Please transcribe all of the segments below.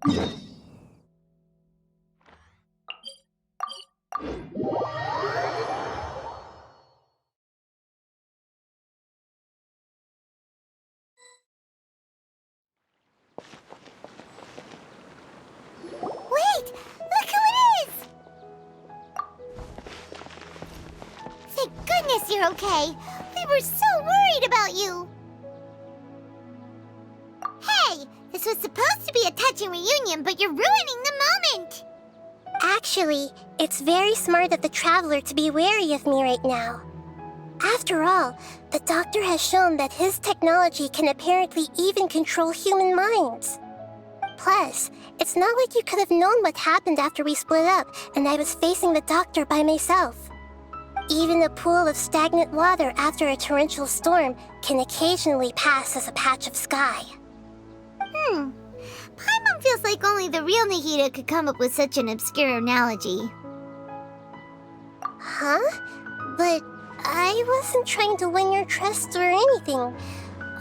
Wait! Look who it is! Thank goodness you're okay. We were so worried about you. Hey! This was supposed to be a touching reunion, but you're ruining the moment! Actually, it's very smart of the Traveler to be wary of me right now. After all, the Doctor has shown that his technology can apparently even control human minds. Plus, it's not like you could have known what happened after we split up and I was facing the Doctor by myself. Even a pool of stagnant water after a torrential storm can occasionally pass as a patch of sky. Paimon feels like only the real Nahida could come up with such an obscure analogy. Huh? But I wasn't trying to win your trust or anything. All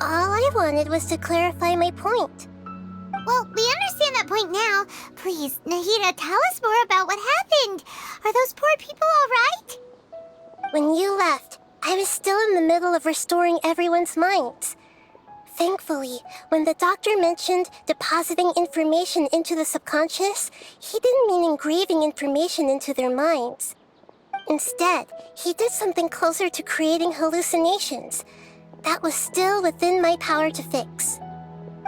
I wanted was to clarify my point. Well, we understand that point now. Please, Nahida, tell us more about what happened. Are those poor people all right? When you left, I was still in the middle of restoring everyone's minds. Thankfully, when the Doctor mentioned depositing information into the subconscious, he didn't mean engraving information into their minds. Instead, he did something closer to creating hallucinations. That was still within my power to fix.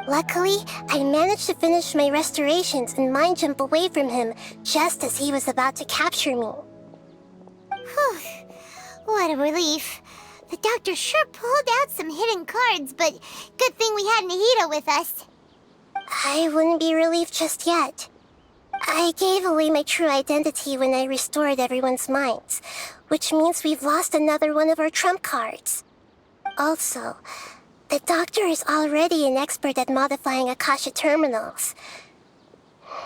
Luckily, I managed to finish my restorations and mind jump away from him just as he was about to capture me. Whew. What a relief. The Doctor sure pulled out some hidden cards, but good thing we had Nahida with us. I wouldn't be relieved just yet. I gave away my true identity when I restored everyone's minds, which means we've lost another one of our trump cards. Also, the Doctor is already an expert at modifying Akasha terminals.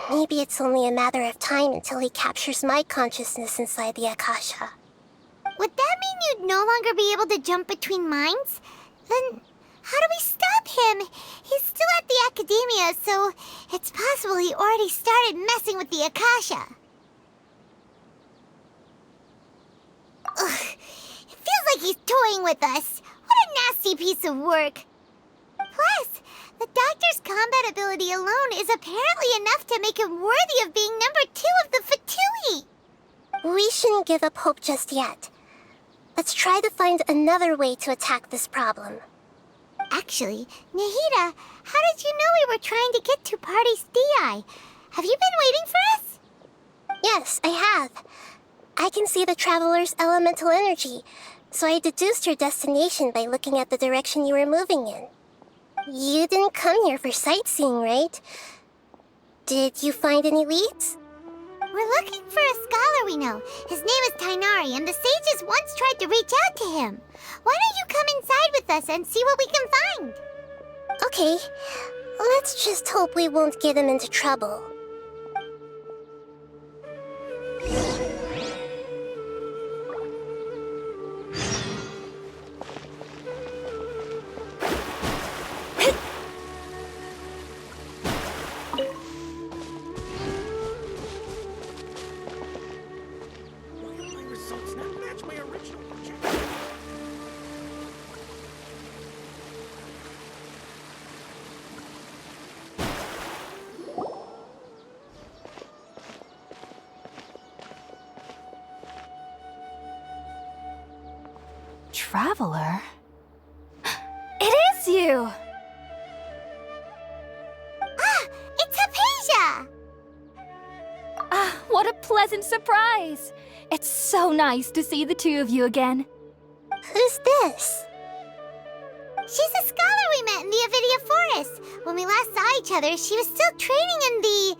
Maybe it's only a matter of time until he captures my consciousness inside the Akasha. Would that mean you'd no longer be able to jump between minds? Then how do we stop him? He's still at the Academia, so it's possible he already started messing with the Akasha. Ugh, it feels like he's toying with us. What a nasty piece of work. Plus, the Doctor's combat ability alone is apparently enough to make him worthy of being number 2 of the Fatui. We shouldn't give up hope just yet. Let's try to find another way to attack this problem. Actually, Nahida, how did you know we were trying to get to Party's DI? Have you been waiting for us? Yes, I have. I can see the Traveler's elemental energy, so I deduced your destination by looking at the direction you were moving in. You didn't come here for sightseeing, right? Did you find any leads? We're looking for a scholar we know. His name is Tainari, and the sages once tried to reach out to him. Why don't you come inside with us and see what we can find? Okay, let's just hope we won't get him into trouble. Traveler? It is you! Ah, it's Hypatia! Ah, what a pleasant surprise! It's so nice to see the two of you again. Who's this? She's a scholar we met in the Avidia Forest. When we last saw each other, she was still training in the...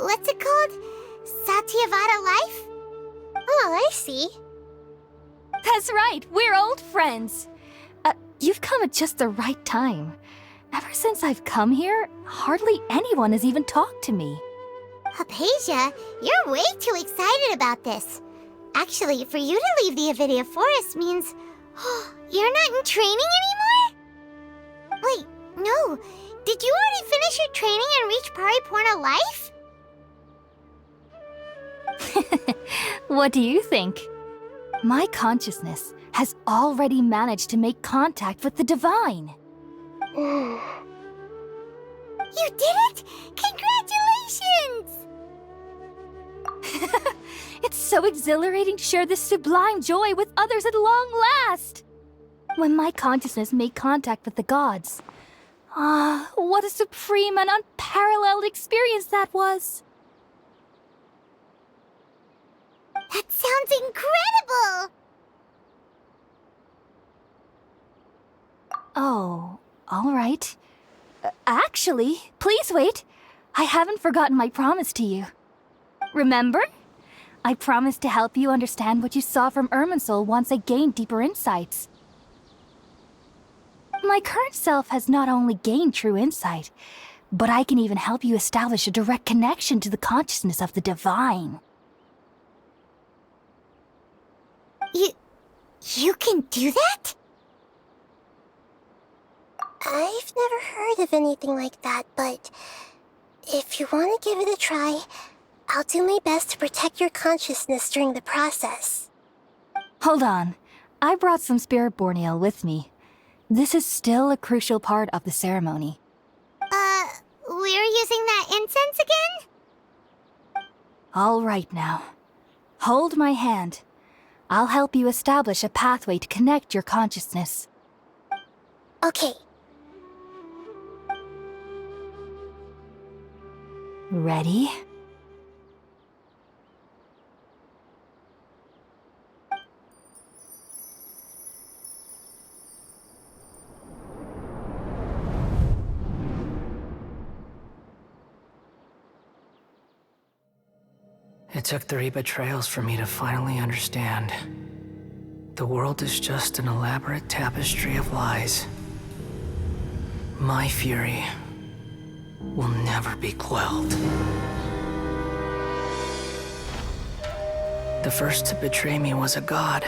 what's it called? Satyavada life? Oh, I see. That's right, we're old friends. You've come at just the right time. Ever since I've come here, hardly anyone has even talked to me. Hypatia, you're way too excited about this. Actually, for you to leave the Avidia Forest means... you're not in training anymore? Wait, No. Did you already finish your training and reach Pariporna life? What do you think? My consciousness has already managed to make contact with the divine. You did it! Congratulations! It's so exhilarating to share this sublime joy with others at long last! When my consciousness made contact with the gods, what a supreme and unparalleled experience that was! That sounds incredible! Oh, all right. Actually, please wait. I haven't forgotten my promise to you. Remember? I promised to help you understand what you saw from Irminsul once I gained deeper insights. My current self has not only gained true insight, but I can even help you establish a direct connection to the consciousness of the divine. You can do that? I've never heard of anything like that, but if you want to give it a try, I'll do my best to protect your consciousness during the process. Hold on. I brought some spirit borneal with me. This is still a crucial part of the ceremony. We're using that incense again? All right now. Hold my hand. I'll help you establish a pathway to connect your consciousness. Okay. Ready? It took 3 betrayals for me to finally understand. The world is just an elaborate tapestry of lies. My fury will never be quelled. The first to betray me was a god.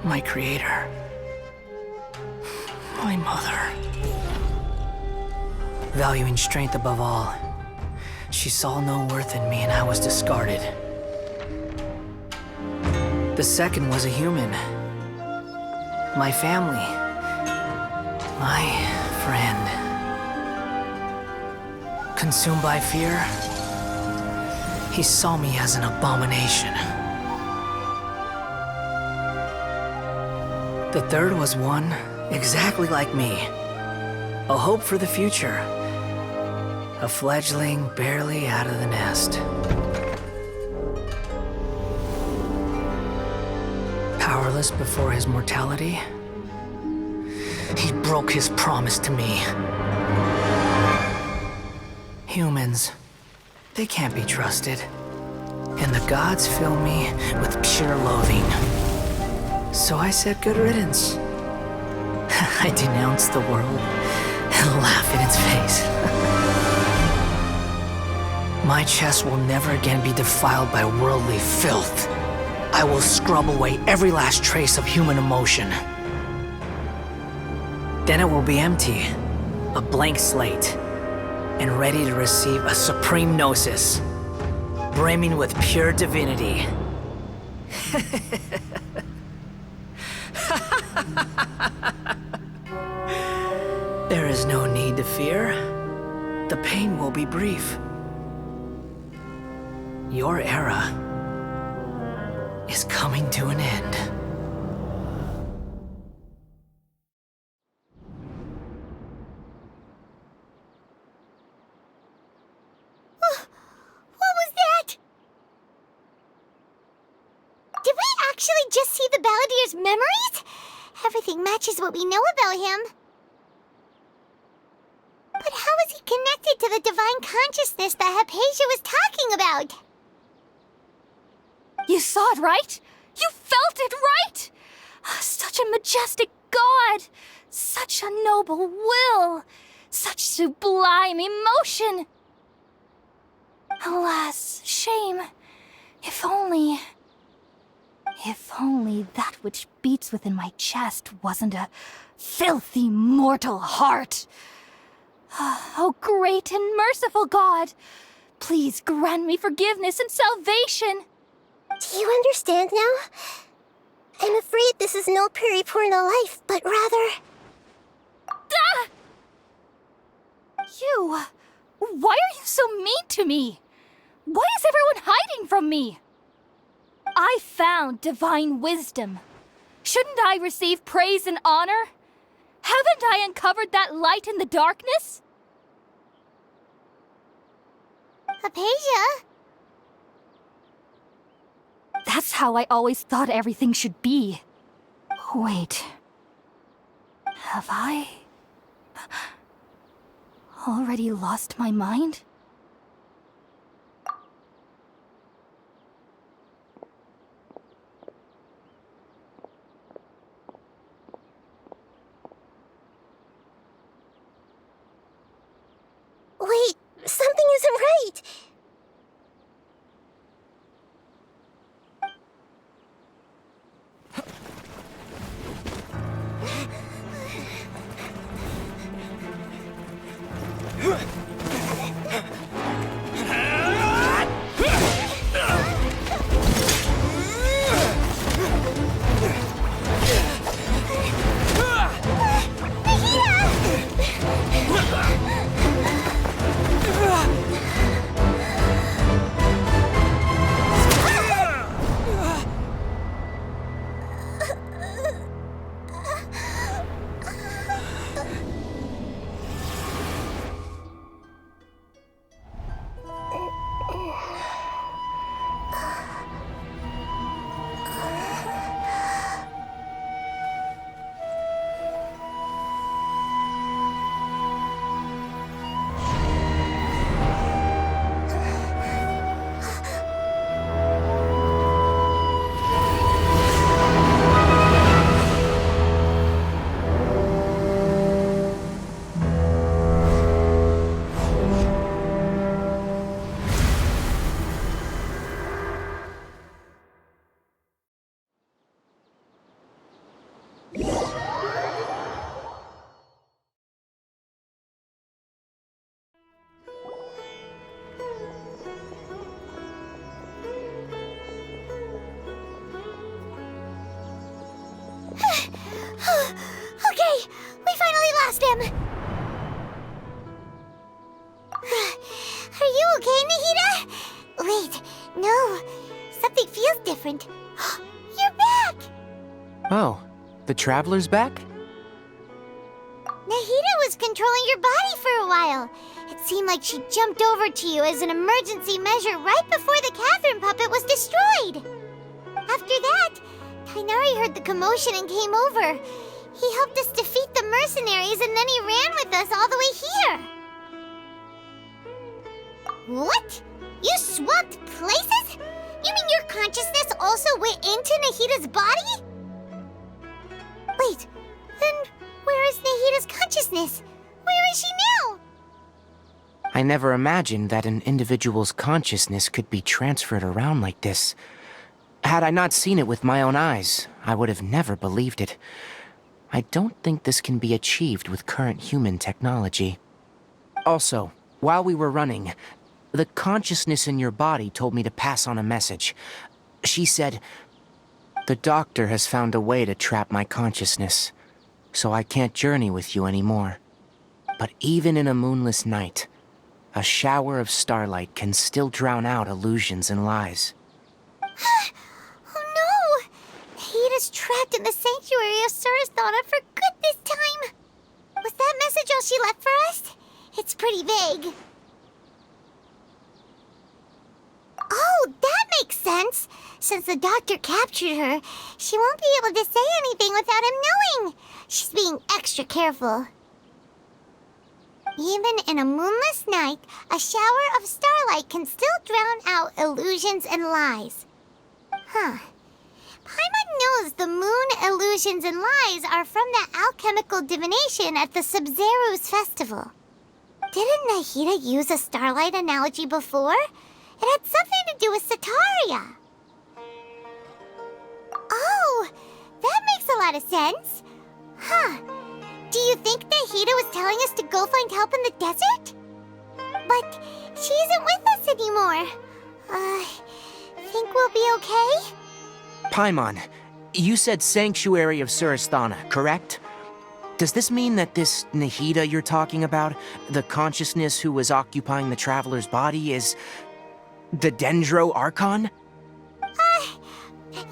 My creator. My mother. Valuing strength above all, she saw no worth in me and I was discarded. The second was a human. My family. My friend. Consumed by fear, he saw me as an abomination. The third was one exactly like me. A hope for the future. A fledgling barely out of the nest. Powerless before his mortality, he broke his promise to me. Humans, they can't be trusted. And the gods fill me with pure loathing. So I said good riddance. I denounced the world and laugh in its face. My chest will never again be defiled by worldly filth. I will scrub away every last trace of human emotion. Then it will be empty, a blank slate, and ready to receive a supreme gnosis, brimming with pure divinity. There is no need to fear. The pain will be brief. Your era is coming to an end. What was that? Did we actually just see the Balladier's memories? Everything matches what we know about him. But how is he connected to the divine consciousness that Hypatia was talking about? You saw it, right? You felt it, right? Such a majestic god! Such a noble will! Such sublime emotion! Alas, shame. If only that which beats within my chest wasn't a filthy mortal heart. Oh, great and merciful God! Please grant me forgiveness and salvation! Do you understand now? I'm afraid this is no periporno life, but rather... Ah! You... Why are you so mean to me? Why is everyone hiding from me? I found divine wisdom. Shouldn't I receive praise and honor? Haven't I uncovered that light in the darkness? Hypatia? That's how I always thought everything should be. Wait. Have I... already lost my mind? Wait, something isn't right! Okay, we finally lost him. Are you okay, Nahida? Wait, no. Something feels different. You're back! Oh, the Traveler's back? Nahida was controlling your body for a while. It seemed like she jumped over to you as an emergency measure right before the Catherine puppet was destroyed. After that, Tainari heard the commotion and came over. He helped us defeat the mercenaries and then he ran with us all the way here. What? You swapped places? You mean your consciousness also went into Nahida's body? Wait, then where is Nahida's consciousness? Where is she now? I never imagined that an individual's consciousness could be transferred around like this. Had I not seen it with my own eyes, I would have never believed it. I don't think this can be achieved with current human technology. Also, while we were running, the consciousness in your body told me to pass on a message. She said, "The doctor has found a way to trap my consciousness, so I can't journey with you anymore. But even in a moonless night, a shower of starlight can still drown out illusions and lies." Oh no! Nahida's trapped in the sanctuary of Surathana for good this time. Was that message all she left for us? It's pretty vague. Oh, that makes sense. Since the doctor captured her, she won't be able to say anything without him knowing. She's being extra careful. Even in a moonless night, a shower of starlight can still drown out illusions and lies. Huh. Paimon knows the moon illusions and lies are from the alchemical divination at the Sub-Zero's festival. Didn't Nahida use a starlight analogy before? It had something to do with Sataria. Oh, that makes a lot of sense. Huh. Do you think Nahida was telling us to go find help in the desert? But she isn't with us anymore. Think we'll be okay? Paimon, you said Sanctuary of Surasthana, correct? Does this mean that this Nahida you're talking about, the consciousness who was occupying the traveler's body, is the Dendro Archon?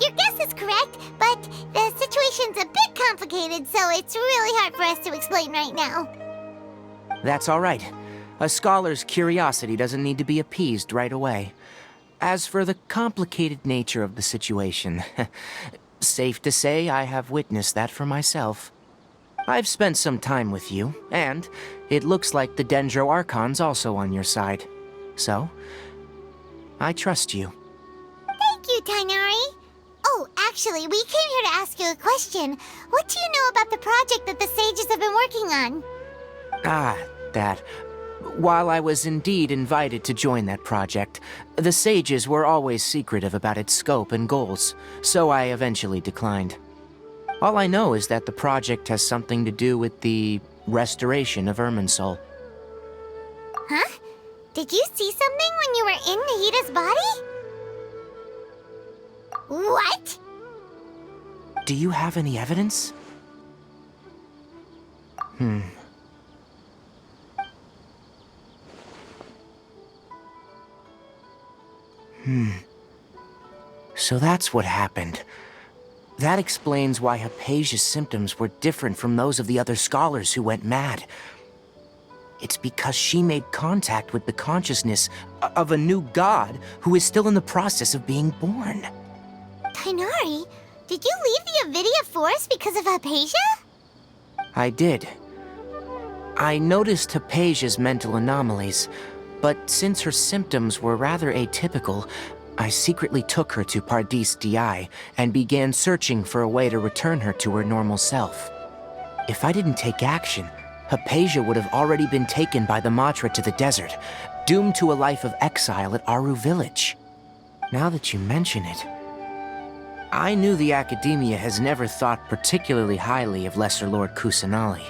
Your guess is correct, but the situation's a bit complicated, so it's really hard for us to explain right now. That's all right. A scholar's curiosity doesn't need to be appeased right away. As for the complicated nature of the situation, safe to say I have witnessed that for myself. I've spent some time with you, and it looks like the Dendro Archon's also on your side. So, I trust you. Thank you, Tainari. Oh, actually, we came here to ask you a question. What do you know about the project that the sages have been working on? That. While I was indeed invited to join that project, the sages were always secretive about its scope and goals, so I eventually declined. All I know is that the project has something to do with the restoration of Irminsul. Huh? Did you see something when you were in Nahida's body? What? Do you have any evidence? So that's what happened. That explains why Hypatia's symptoms were different from those of the other scholars who went mad. It's because she made contact with the consciousness of a new god who is still in the process of being born. Tainari, did you leave the Avidia Forest because of Hypatia? I did. I noticed Hypatia's mental anomalies, but since her symptoms were rather atypical, I secretly took her to Pardis Di and began searching for a way to return her to her normal self. If I didn't take action, Hypatia would have already been taken by the Matra to the desert, doomed to a life of exile at Aru village. Now that you mention it, I knew the Academia has never thought particularly highly of Lesser Lord Kusanali,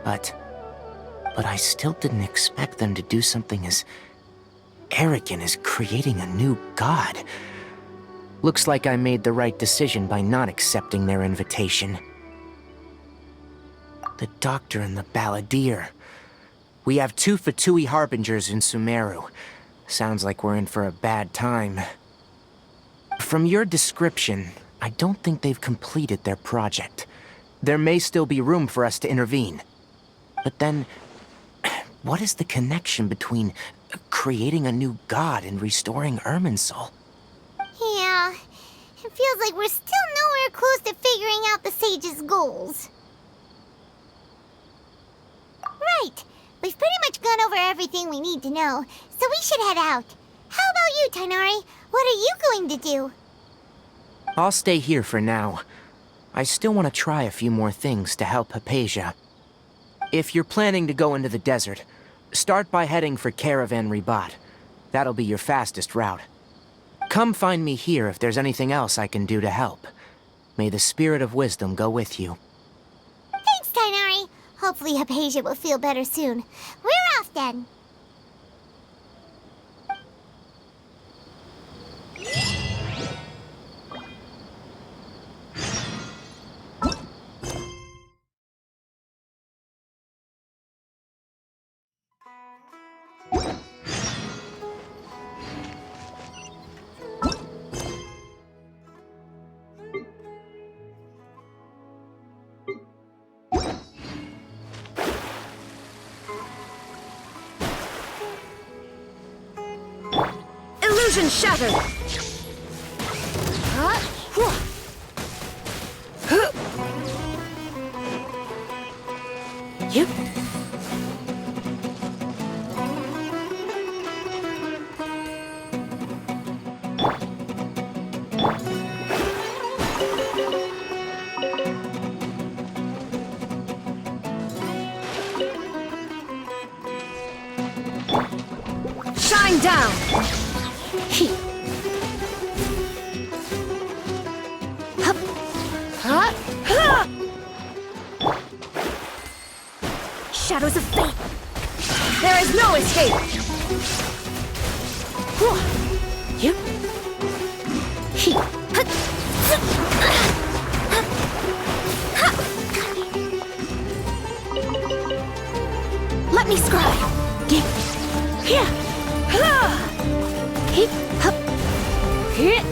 but I still didn't expect them to do something as arrogant as creating a new god. Looks like I made the right decision by not accepting their invitation. The Doctor and the Balladeer. We have 2 Fatui Harbingers in Sumeru. Sounds like we're in for a bad time. From your description, I don't think they've completed their project. There may still be room for us to intervene. But then, what is the connection between creating a new god and restoring Irminsul? Yeah, it feels like we're still nowhere close to figuring out the sage's goals. Right, we've pretty much gone over everything we need to know, so we should head out. How about you, Tainari? What are you going to do? I'll stay here for now. I still want to try a few more things to help Hypatia. If you're planning to go into the desert, start by heading for Caravan Ribat. That'll be your fastest route. Come find me here if there's anything else I can do to help. May the spirit of wisdom go with you. Thanks, Tainari. Hopefully Hypatia will feel better soon. We're off then. Illusion shattered! You? Shine down! Shadows of fate! There is no escape! You. He. Let me scry! Here. He. Hup. Here.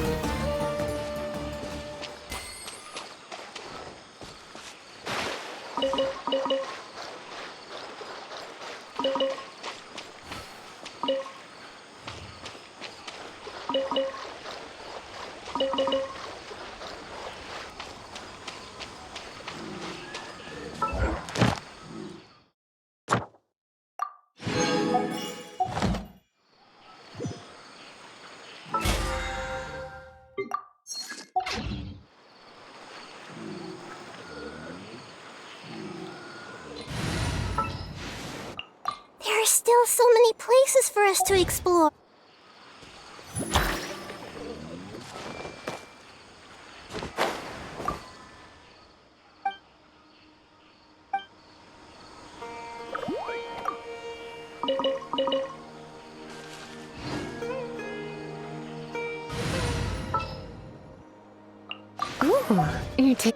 There are still so many places for us to explore. Ooh, you take.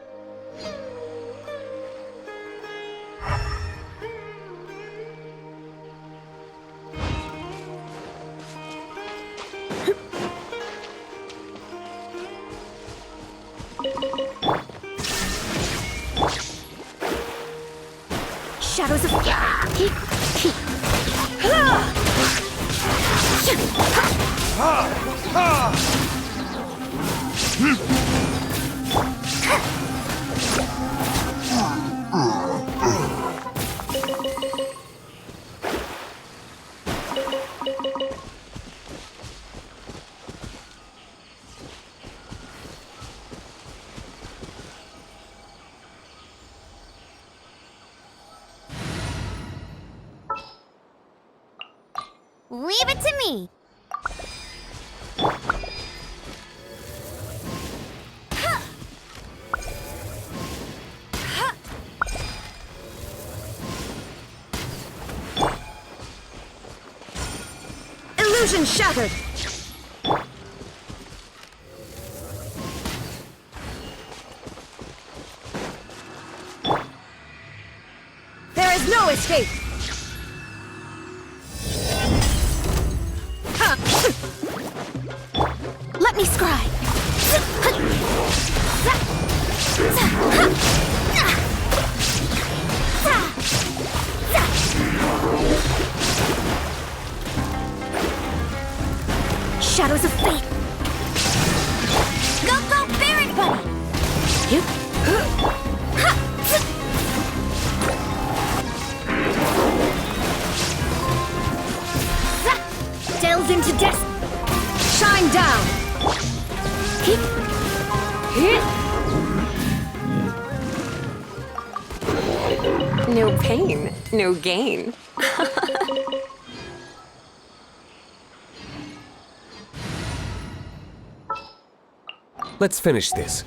Shadows of. Leave it to me. Illusion shattered! There is no escape! Let me scry! Shadows of fate! Go, go, Baron Buddy! You. Delve into death! Shine down! No pain, no gain. Let's finish this.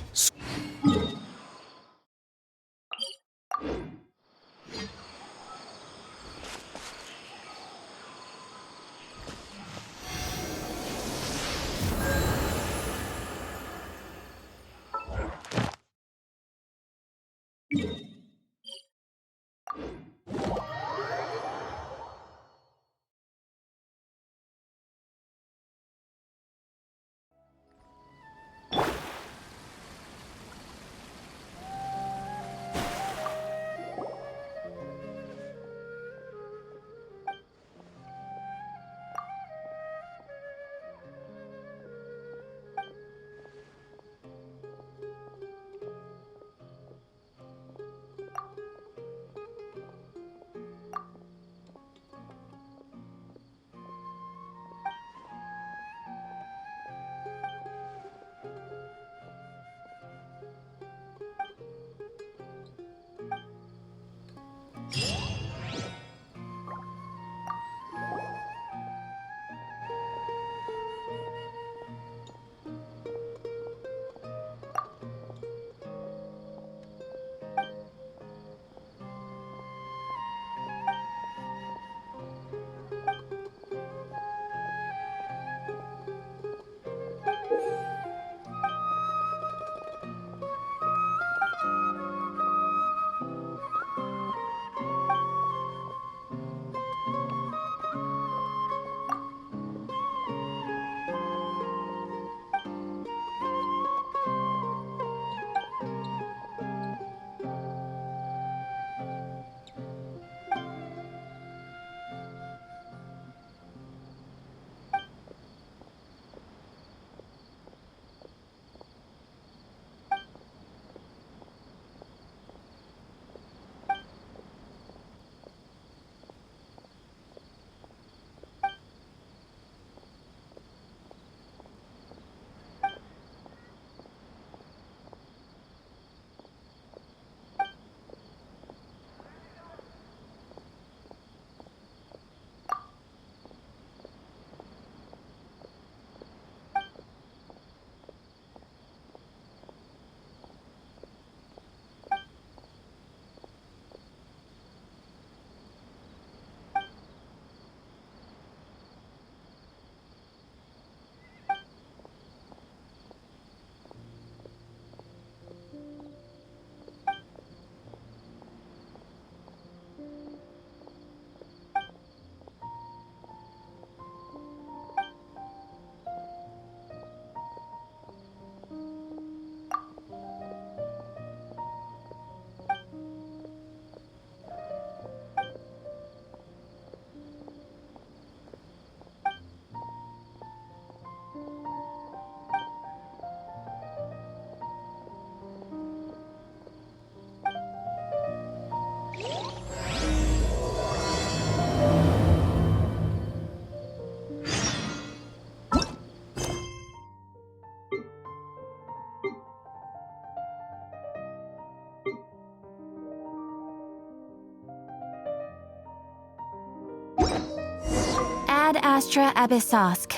Ad Astra Abyssosk.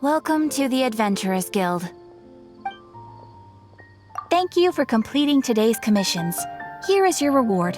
Welcome to the Adventurers Guild. Thank you for completing today's commissions. Here is your reward.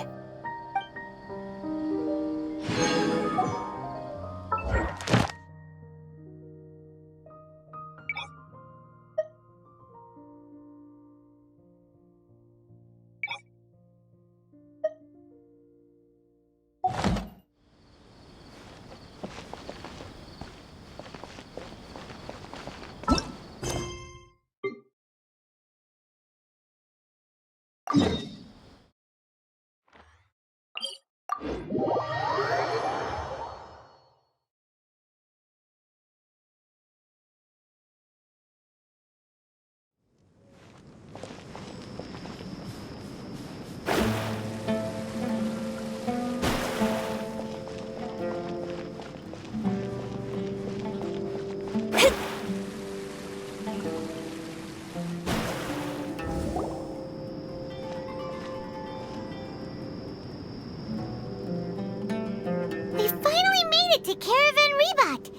We finally made it to Caravan Rebot.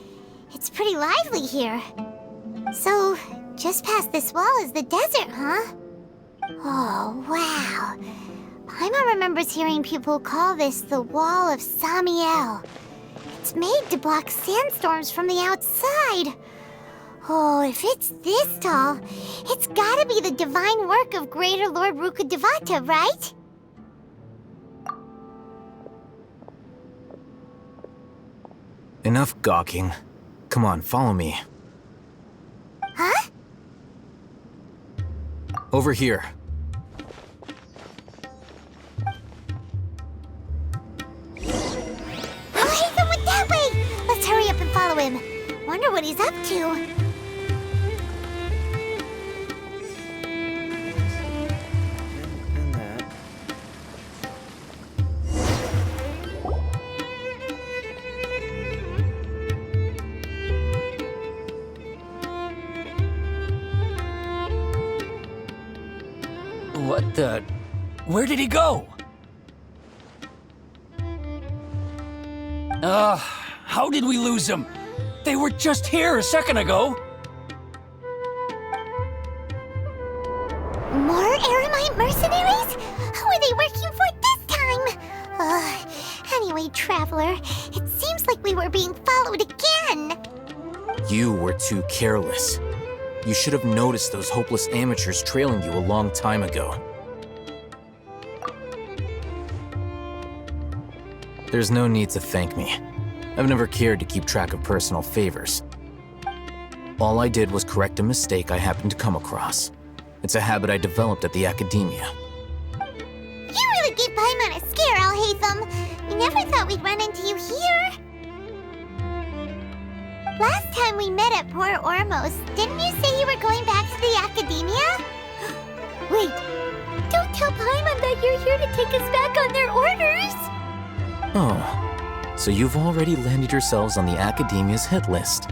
It's pretty lively here. So, just past this wall is the desert, huh? Oh, wow. Paimon remembers hearing people call this the Wall of Samiel. It's made to block sandstorms from the outside. Oh, if it's this tall, it's gotta be the divine work of Greater Lord Rukkhadevata, right? Enough gawking. Come on, follow me. Huh? Over here. Oh, Haytham went that way! Let's hurry up and follow him. Wonder what he's up to. What the... Where did he go? How did we lose him? They were just here a second ago. More Eremite mercenaries? Who are they working for this time? Anyway, Traveler, it seems like we were being followed again. You were too careless. You should have noticed those hopeless amateurs trailing you a long time ago. There's no need to thank me. I've never cared to keep track of personal favors. All I did was correct a mistake I happened to come across. It's a habit I developed at the academia. You really gave Paimon a scare, Al Haytham. We never thought we'd run into you here. Last time we met at Port Ormos, didn't you say you were going back to the academia? Wait, don't tell Paimon that you're here to take us back on their orders. Oh, so you've already landed yourselves on the academia's hit list.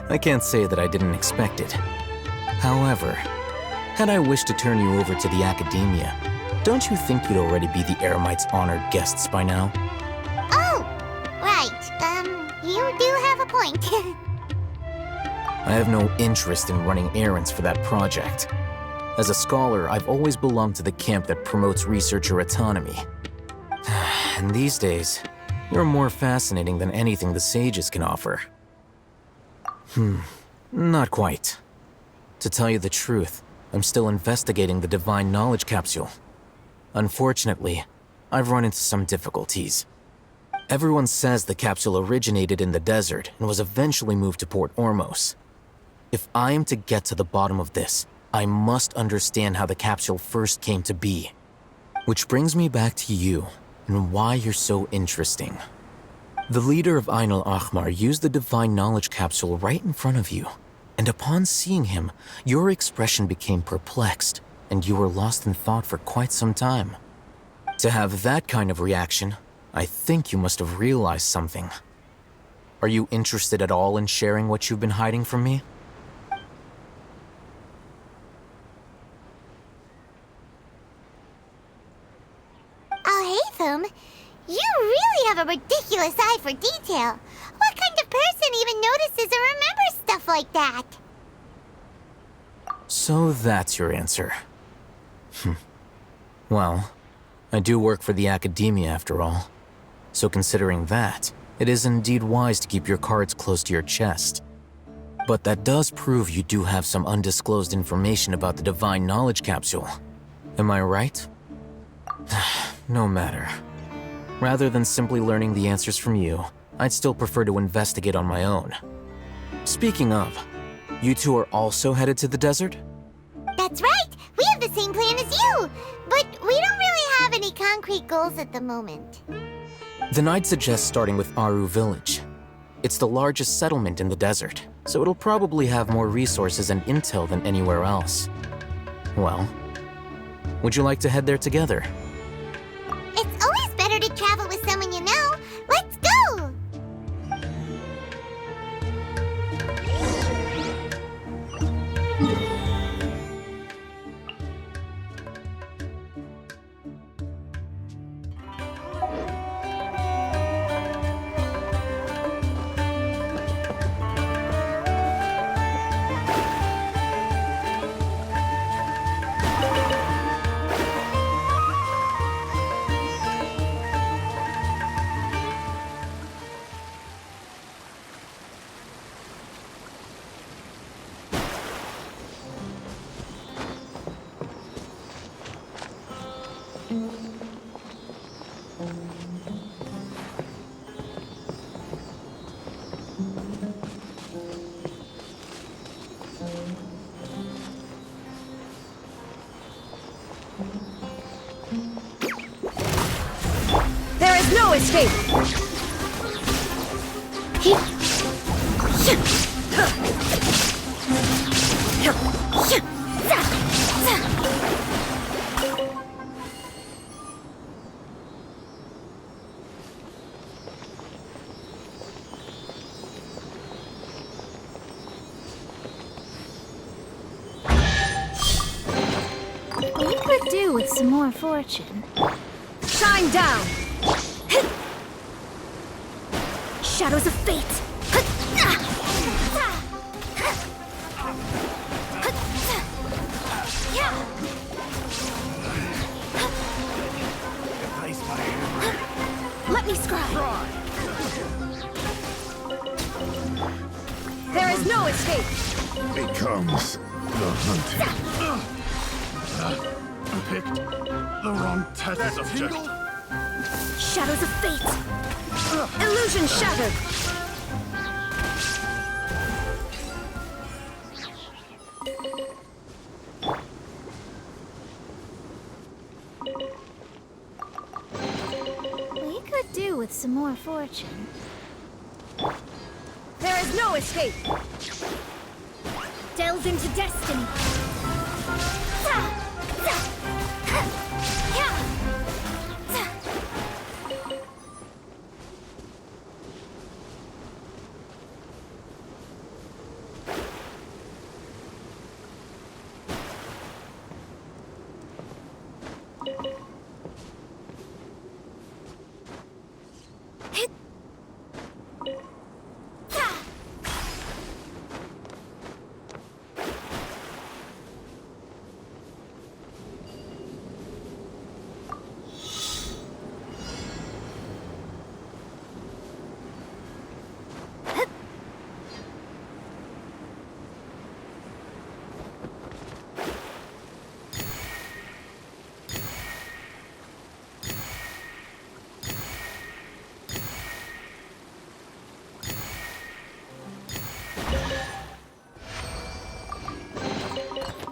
I can't say that I didn't expect it. However, had I wished to turn you over to the academia, don't you think you'd already be the Eremites' honored guests by now? Oh, right. You do have a point. I have no interest in running errands for that project. As a scholar, I've always belonged to the camp that promotes researcher autonomy. And these days, you're more fascinating than anything the sages can offer. Not quite. To tell you the truth, I'm still investigating the Divine Knowledge Capsule. Unfortunately, I've run into some difficulties. Everyone says the capsule originated in the desert and was eventually moved to Port Ormos. If I am to get to the bottom of this, I must understand how the capsule first came to be. Which brings me back to you, and why you're so interesting. The leader of Ain al-Ahmar used the Divine Knowledge Capsule right in front of you, and upon seeing him, your expression became perplexed, and you were lost in thought for quite some time. To have that kind of reaction, I think you must have realized something. Are you interested at all in sharing what you've been hiding from me? Al Haytham, you really have a ridiculous eye for detail. person even notices or remembers stuff like that. So that's your answer. Well, I do work for the academia after all. So considering that, it is indeed wise to keep your cards close to your chest. But that does prove you do have some undisclosed information about the Divine Knowledge Capsule. Am I right? No matter. Rather than simply learning the answers from you, I'd still prefer to investigate on my own. Speaking of, you two are also headed to the desert? That's right! We have the same plan as you! But we don't really have any concrete goals at the moment. Then I'd suggest starting with Aru Village. It's the largest settlement in the desert, so it'll probably have more resources and intel than anywhere else. Well, would you like to head there together? It's always better to travel with someone you know. Let's go! There is no escape! We could do with some more fortune. Shine down! Shadows of fate! Let me scry! There is no escape! Becomes the hunting. Picked the wrong test subject. Shadows of fate! Illusion shattered! We could do with some more fortune. There is no escape! Delve into destiny.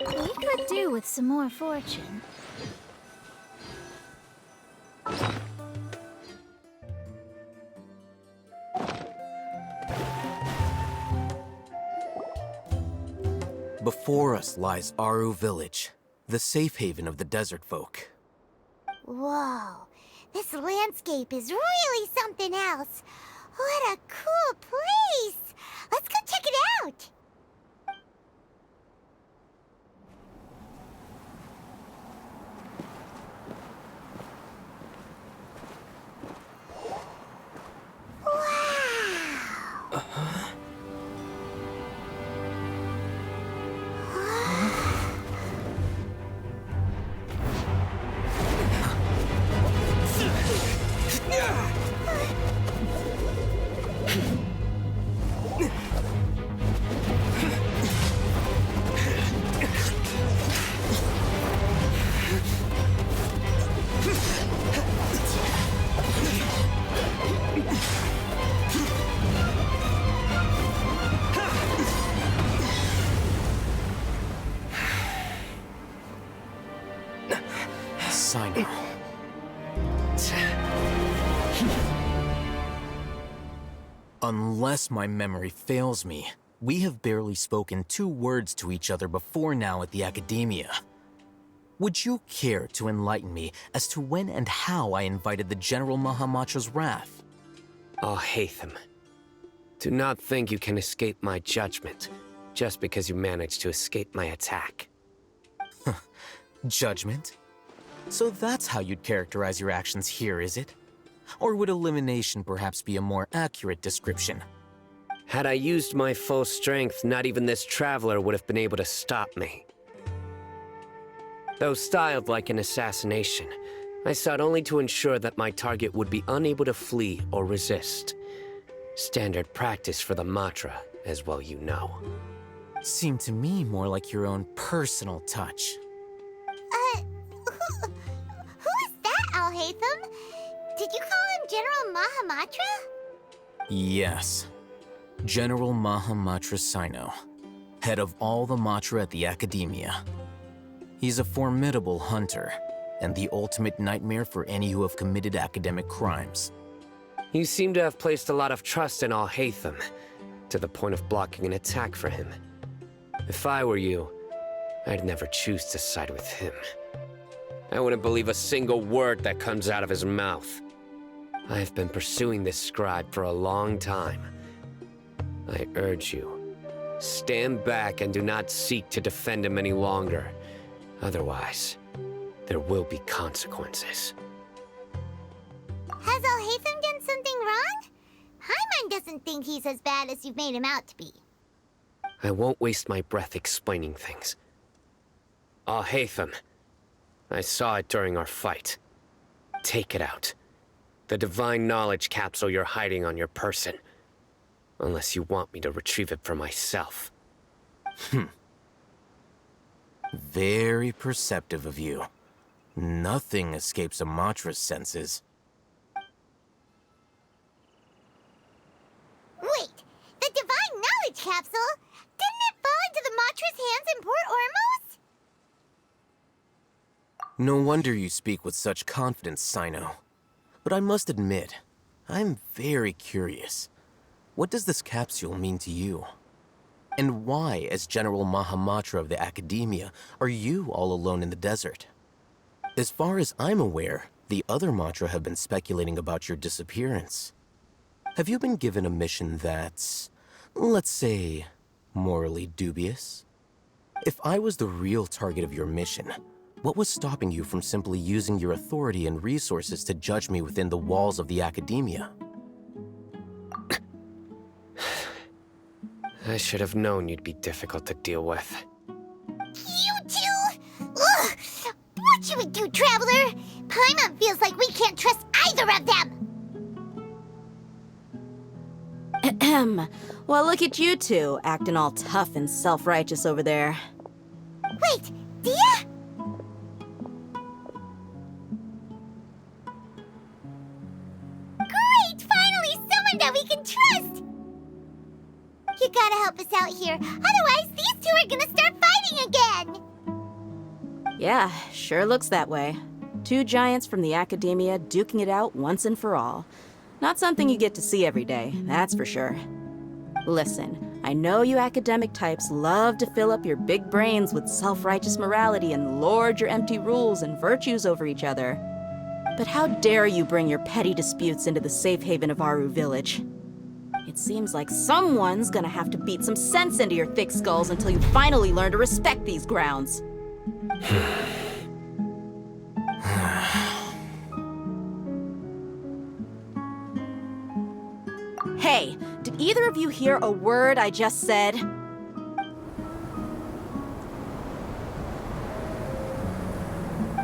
We could do with some more fortune. Before us lies Aru Village, the safe haven of the desert folk. Whoa, this landscape is really something else. What a cool place! Let's go check it out! Wow! Unless my memory fails me, we have barely spoken 2 words to each other before now at the Academia. Would you care to enlighten me as to when and how I invited the General Mahamatra's wrath? Alhaitham, do not think you can escape my judgment just because you managed to escape my attack. Judgment? So that's how you'd characterize your actions here, is it? Or would elimination perhaps be a more accurate description? Had I used my full strength, not even this traveler would have been able to stop me. Though styled like an assassination, I sought only to ensure that my target would be unable to flee or resist. Standard practice for the Matra, as well you know. Seemed to me more like your own personal touch. Who is that, Alhaitham? Did you call him General Mahamatra? Yes. General Mahamatra Sino, head of all the Matra at the Academia. He's a formidable hunter, and the ultimate nightmare for any who have committed academic crimes. You seem to have placed a lot of trust in Alhaitham, to the point of blocking an attack for him. If I were you, I'd never choose to side with him. I wouldn't believe a single word that comes out of his mouth. I have been pursuing this scribe for a long time. I urge you, stand back and do not seek to defend him any longer. Otherwise, there will be consequences. Has Alhaitham done something wrong? Paimon doesn't think he's as bad as you've made him out to be. I won't waste my breath explaining things. Alhaitham, I saw it during our fight. Take it out. The divine knowledge capsule you're hiding on your person. Unless you want me to retrieve it for myself. Very perceptive of you. Nothing escapes a Matra's senses. Wait, the divine knowledge capsule? Didn't it fall into the Matra's hands in Port Ormos? No wonder you speak with such confidence, Sino. But I must admit, I'm very curious. What does this capsule mean to you? And why, as General Mahamatra of the Academia, are you all alone in the desert? As far as I'm aware, the other Matra have been speculating about your disappearance. Have you been given a mission that's, let's say, morally dubious? If I was the real target of your mission, what was stopping you from simply using your authority and resources to judge me within the walls of the Academia? I should have known you'd be difficult to deal with. You two? Ugh! What you would do, Traveler? Paimon feels like we can't trust either of them! Ahem. Well, look at you two, acting all tough and self-righteous over there. Wait, Dia? Great! Finally, someone that we can trust! You gotta help us out here, otherwise these two are gonna start fighting again! Yeah, sure looks that way. 2 giants from the Academia duking it out once and for all. Not something you get to see every day, that's for sure. Listen, I know you academic types love to fill up your big brains with self-righteous morality and lord your empty rules and virtues over each other. But how dare you bring your petty disputes into the safe haven of Aru Village? It seems like someone's gonna have to beat some sense into your thick skulls until you finally learn to respect these grounds. Hey, did either of you hear a word I just said?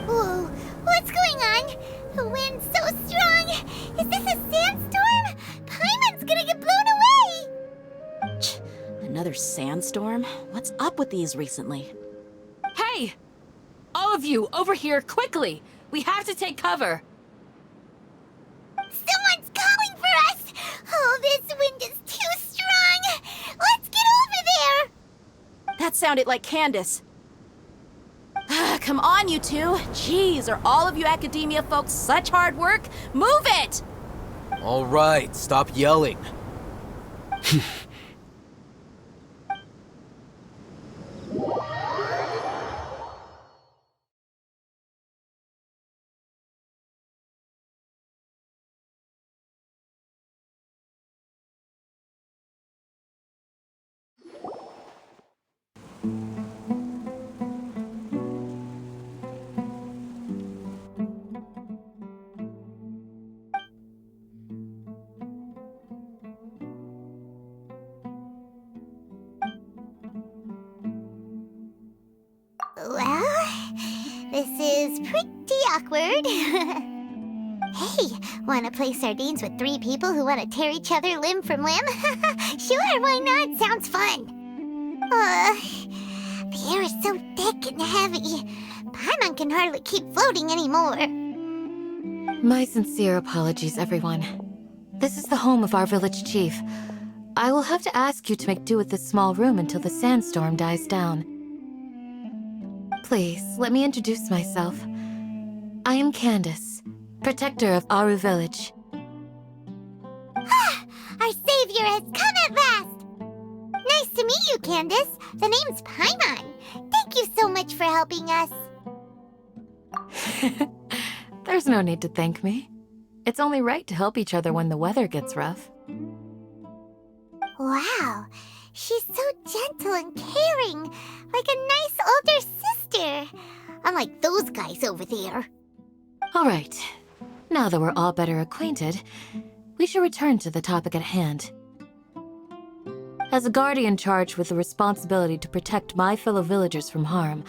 Whoa, what's going on? The wind's so strong! Is this a sandstorm? Paimon's gonna get blown away! Another sandstorm? What's up with these recently? Hey! All of you, over here, quickly! We have to take cover! Someone's calling for us! Oh, this wind is too strong! Let's get over there! That sounded like Candace. Come on, you two. Jeez, are all of you Academia folks such hard work? Move it! All right, stop yelling. Well, this is pretty awkward. Hey, wanna play sardines with 3 people who wanna tear each other limb from limb? Sure, why not? Sounds fun. The air is so thick and heavy. Paimon can hardly keep floating anymore. My sincere apologies, everyone. This is the home of our village chief. I will have to ask you to make do with this small room until the sandstorm dies down. Please, let me introduce myself. I am Candace, protector of Aru Village. Our savior has come at last! Nice to meet you, Candace. The name's Paimon. Thank you so much for helping us. There's no need to thank me. It's only right to help each other when the weather gets rough. Wow, she's so gentle and caring, like a nice older sister. Unlike those guys over there. All right. Now that we're all better acquainted, we should return to the topic at hand. As a guardian charged with the responsibility to protect my fellow villagers from harm,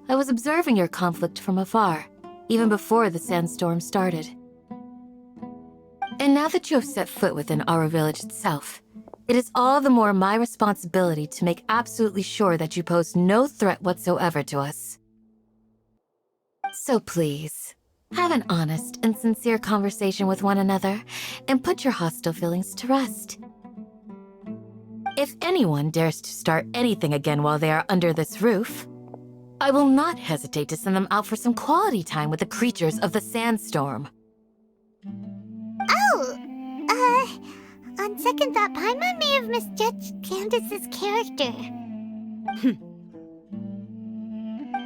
I was observing your conflict from afar, even before the sandstorm started. And now that you have set foot within our village itself, it is all the more my responsibility to make absolutely sure that you pose no threat whatsoever to us. So please, have an honest and sincere conversation with one another, and put your hostile feelings to rest. If anyone dares to start anything again while they are under this roof, I will not hesitate to send them out for some quality time with the creatures of the sandstorm. On second thought, Paimon may have misjudged Candace's character.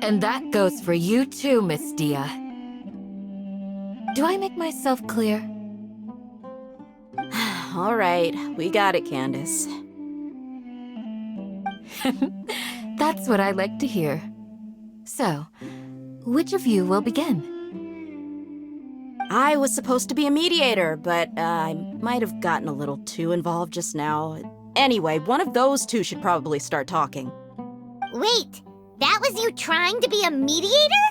And that goes for you too, Miss Dia. Do I make myself clear? All right, we got it, Candace. That's what I like to hear. So, which of you will begin? I was supposed to be a mediator, but I might have gotten a little too involved just now. Anyway, one of those two should probably start talking. Wait, that was you trying to be a mediator?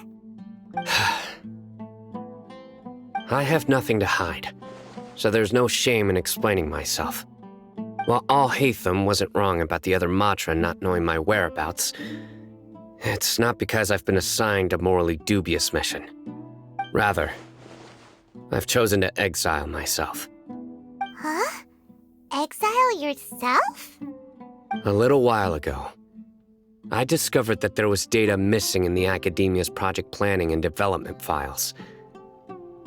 I have nothing to hide, so there's no shame in explaining myself. While Alhaitham wasn't wrong about the other Matra not knowing my whereabouts, it's not because I've been assigned a morally dubious mission. Rather, I've chosen to exile myself. Huh? Exile yourself? A little while ago, I discovered that there was data missing in the Academia's project planning and development files.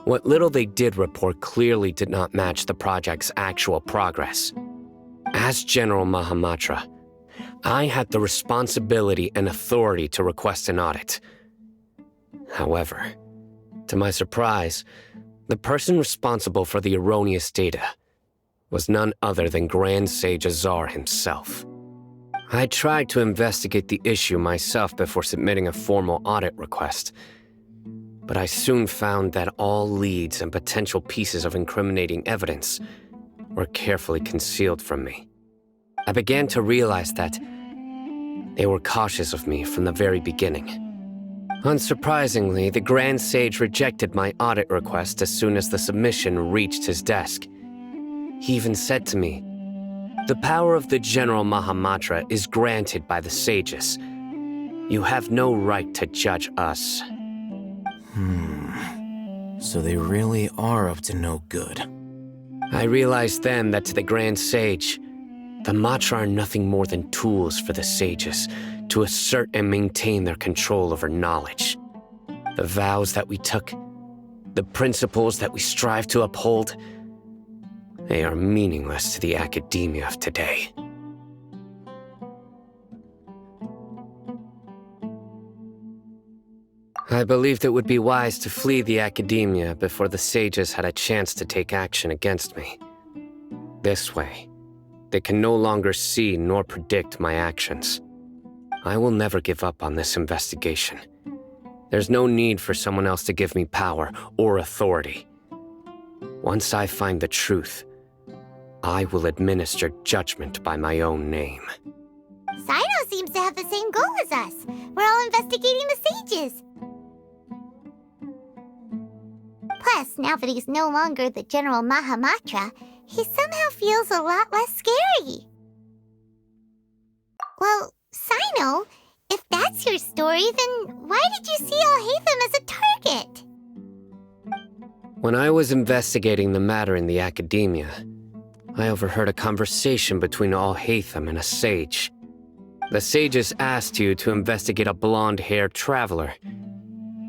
What little they did report clearly did not match the project's actual progress. As General Mahamatra, I had the responsibility and authority to request an audit. However, to my surprise, the person responsible for the erroneous data was none other than Grand Sage Azar himself. I tried to investigate the issue myself before submitting a formal audit request, but I soon found that all leads and potential pieces of incriminating evidence were carefully concealed from me. I began to realize that they were cautious of me from the very beginning. Unsurprisingly, the Grand Sage rejected my audit request as soon as the submission reached his desk. He even said to me, "The power of the General Mahamatra is granted by the sages. You have no right to judge us." So they really are up to no good. I realized then that to the Grand Sage, the Matra are nothing more than tools for the sages to assert and maintain their control over knowledge. The vows that we took, the principles that we strive to uphold, They are meaningless to the academia of today. I believed it would be wise to flee the academia before the sages had a chance to take action against me. This way, they can no longer see nor predict my actions. I will never give up on this investigation. There's no need for someone else to give me power or authority. Once I find the truth, I will administer judgment by my own name. Sino seems to have the same goal as us. We're all investigating the sages. Plus, now that he's no longer the General Mahamatra, he somehow feels a lot less scary. Well, Sino, if that's your story, then why did you see Alhaitham as a target? When I was investigating the matter in the academia, I overheard a conversation between Alhaitham and a sage. The sages asked you to investigate a blonde-haired traveler.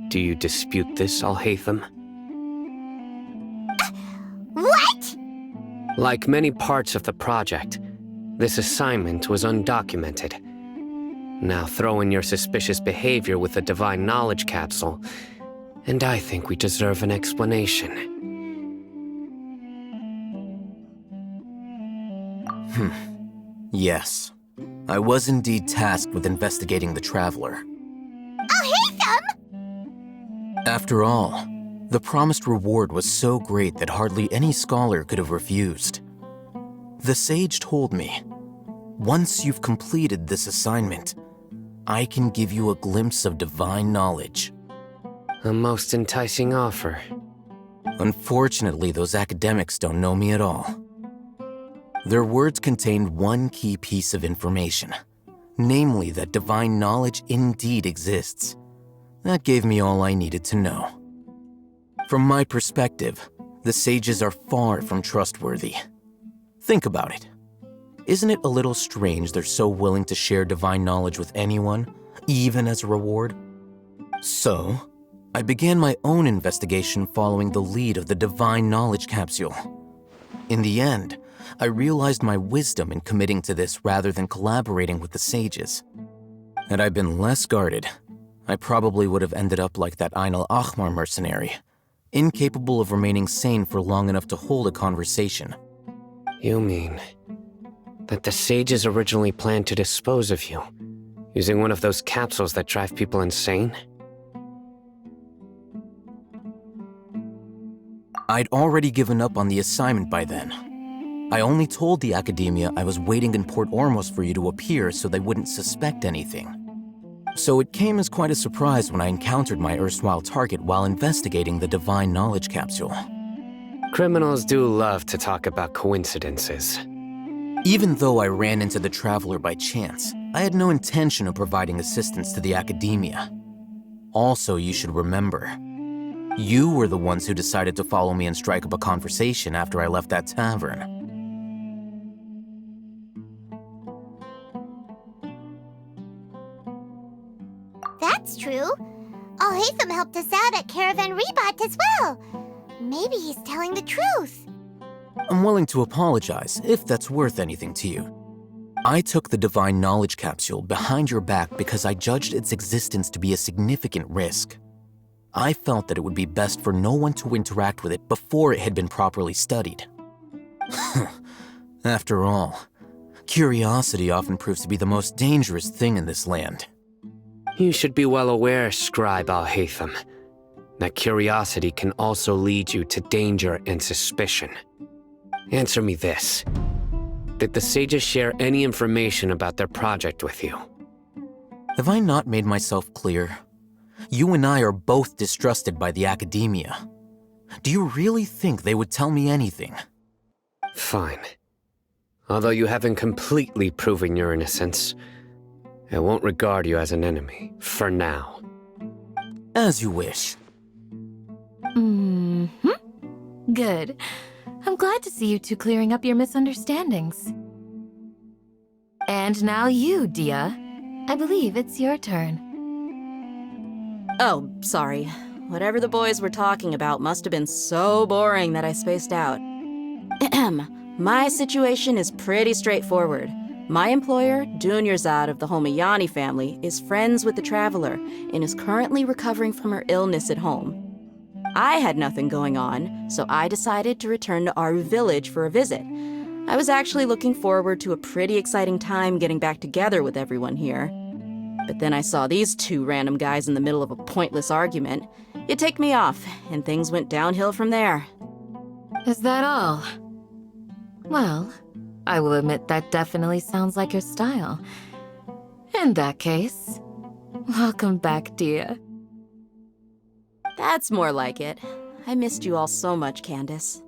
Do you dispute this, Alhaitham? What? Like many parts of the project, this assignment was undocumented. Now throw in your suspicious behavior with the Divine Knowledge Capsule, and I think we deserve an explanation. Yes. I was indeed tasked with investigating the Traveler. Alhaitham! After all, the promised reward was so great that hardly any scholar could have refused. The sage told me, once you've completed this assignment, I can give you a glimpse of divine knowledge. A most enticing offer. Unfortunately, those academics don't know me at all. Their words contained one key piece of information, namely that divine knowledge indeed exists. That gave me all I needed to know. From my perspective, the sages are far from trustworthy. Think about it. Isn't it a little strange they're so willing to share divine knowledge with anyone, even as a reward? So, I began my own investigation following the lead of the Divine Knowledge Capsule. In the end, I realized my wisdom in committing to this rather than collaborating with the sages. Had I been less guarded, I probably would have ended up like that Ain al-Ahmar mercenary, incapable of remaining sane for long enough to hold a conversation. You mean that the sages originally planned to dispose of you, using one of those capsules that drive people insane? I'd already given up on the assignment by then. I only told the academia I was waiting in Port Ormos for you to appear so they wouldn't suspect anything. So it came as quite a surprise when I encountered my erstwhile target while investigating the Divine Knowledge Capsule. Criminals do love to talk about coincidences. Even though I ran into the Traveler by chance, I had no intention of providing assistance to the academia. Also, you should remember, you were the ones who decided to follow me and strike up a conversation after I left that tavern. That's true. Alhaitham helped us out at Caravan Rebat as well. Maybe he's telling the truth. I'm willing to apologize if that's worth anything to you. I took the Divine Knowledge Capsule behind your back because I judged its existence to be a significant risk. I felt that it would be best for no one to interact with it before it had been properly studied. After all, curiosity often proves to be the most dangerous thing in this land. You should be well aware, Scribe Alhaitham, that curiosity can also lead you to danger and suspicion. Answer me this. Did the sages share any information about their project with you? Have I not made myself clear? You and I are both distrusted by the academia. Do you really think they would tell me anything? Fine. Although you haven't completely proven your innocence, I won't regard you as an enemy, for now. As you wish. Good. I'm glad to see you two clearing up your misunderstandings. And now you, Dia. I believe it's your turn. Oh, sorry. Whatever the boys were talking about must have been so boring that I spaced out. My situation is pretty straightforward. My employer, Dunyarzad of the Homayani family, is friends with the Traveler and is currently recovering from her illness at home. I had nothing going on, so I decided to return to our village for a visit. I was actually looking forward to a pretty exciting time getting back together with everyone here. But then I saw these two random guys in the middle of a pointless argument. It ticked me off, and things went downhill from there. Is that all? Well, I will admit that definitely sounds like your style. In that case, welcome back, dear. That's more like it. I missed you all so much, Candace.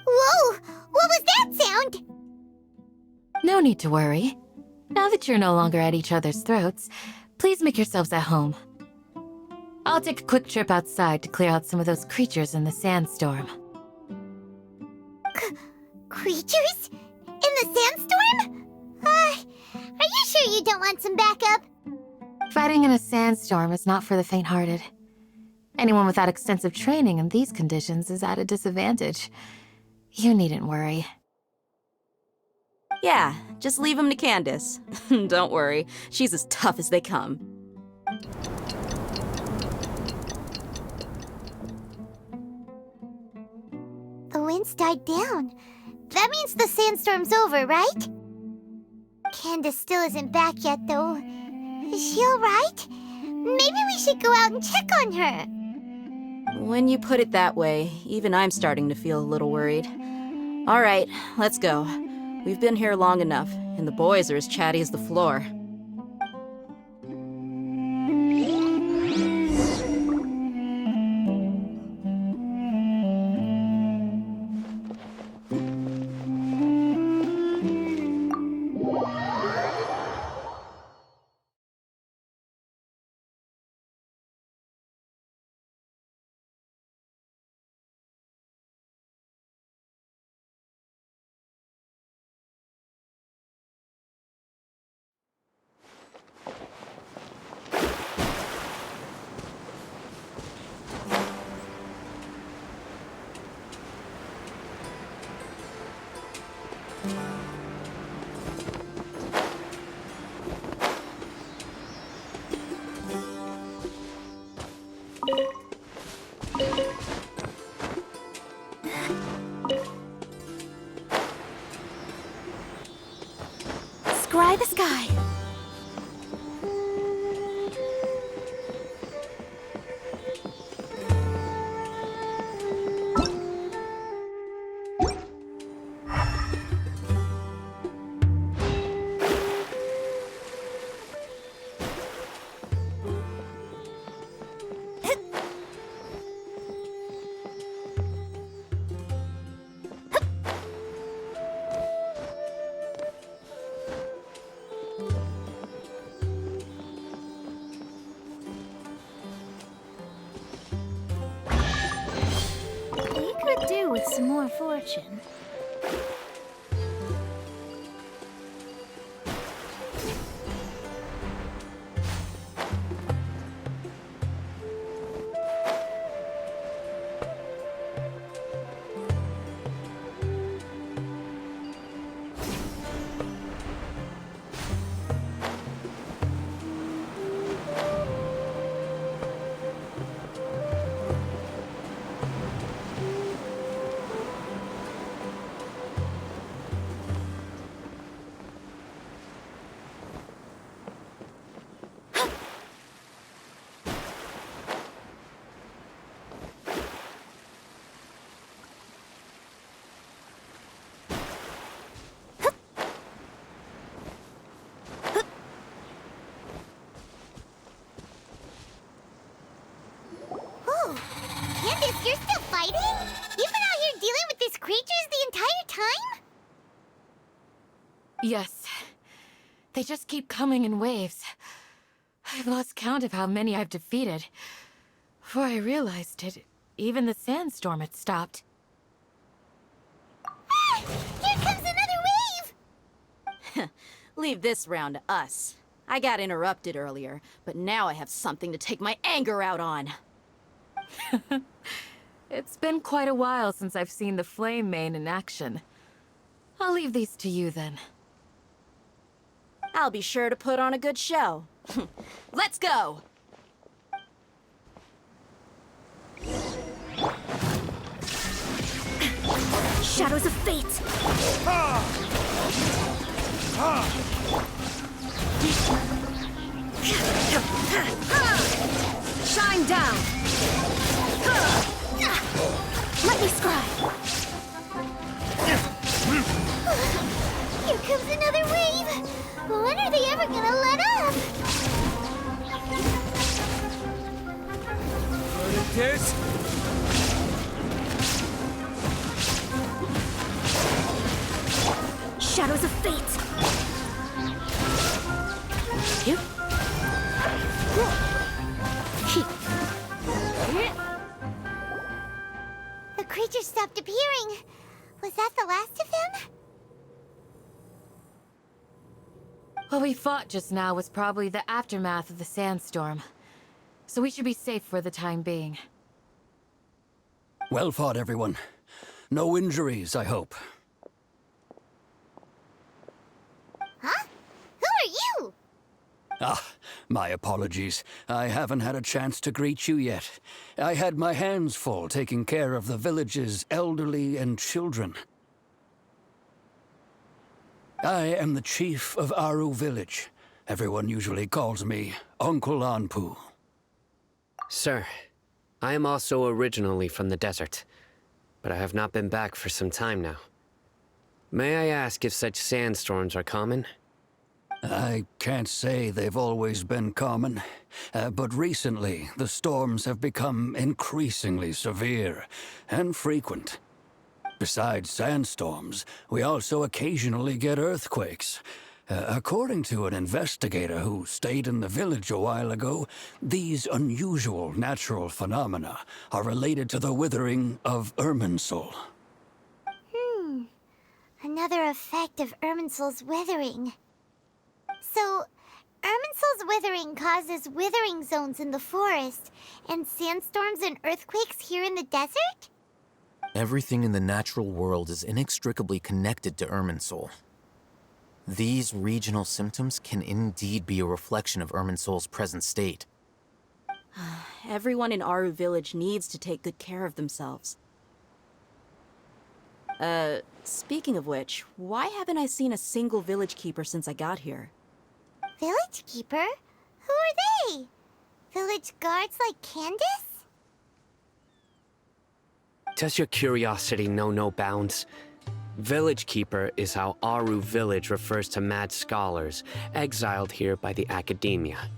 Whoa! What was that sound? No need to worry. Now that you're no longer at each other's throats, please make yourselves at home. I'll take a quick trip outside to clear out some of those creatures in the sandstorm. Creatures? In the sandstorm? Are you sure you don't want some backup? Fighting in a sandstorm is not for the faint-hearted. Anyone without extensive training in these conditions is at a disadvantage. You needn't worry. Yeah, just leave him to Candace. Don't worry, she's as tough as they come. The wind's died down. That means the sandstorm's over, right? Candace still isn't back yet, though. Is she alright? Maybe we should go out and check on her. When you put it that way, even I'm starting to feel a little worried. All right, let's go. We've been here long enough, and the boys are as chatty as the floor. Scry the sky. Could do with some more fortune. Candace, you're still fighting? You've been out here dealing with these creatures the entire time? Yes. They just keep coming in waves. I've lost count of how many I've defeated. Before I realized it, even the sandstorm had stopped. Ah! Here comes another wave! Leave this round to us. I got interrupted earlier, but now I have something to take my anger out on. It's been quite a while since I've seen the Flame Mane in action. I'll leave these to you then. I'll be sure to put on a good show. Let's go! Shadows of fate! Shine down! Let me scry! Here comes another wave! When are they ever gonna let up? This? Shadows of fate! You? The creature stopped appearing. Was that the last of him? What we fought just now was probably the aftermath of the sandstorm. So we should be safe for the time being. Well fought, everyone. No injuries, I hope. Huh? Who are you? Ah, my apologies. I haven't had a chance to greet you yet. I had my hands full taking care of the village's elderly and children. I am the chief of Aru village. Everyone usually calls me Uncle Anpu. Sir, I am also originally from the desert, but I have not been back for some time now. May I ask if such sandstorms are common? I can't say they've always been common, but recently the storms have become increasingly severe and frequent. Besides sandstorms, we also occasionally get earthquakes. According to an investigator who stayed in the village a while ago, these unusual natural phenomena are related to the withering of Irminsul. Another effect of Irminsul's withering. So, Irminsul's withering causes withering zones in the forest, and sandstorms and earthquakes here in the desert? Everything in the natural world is inextricably connected to Irminsul. These regional symptoms can indeed be a reflection of Irminsul's present state. Everyone in Aru village needs to take good care of themselves. Speaking of which, why haven't I seen a single village keeper since I got here? Village keeper? Who are they? Village guards like Candace? Does your curiosity know no bounds? Village Keeper is how Aru village refers to mad scholars exiled here by the academia.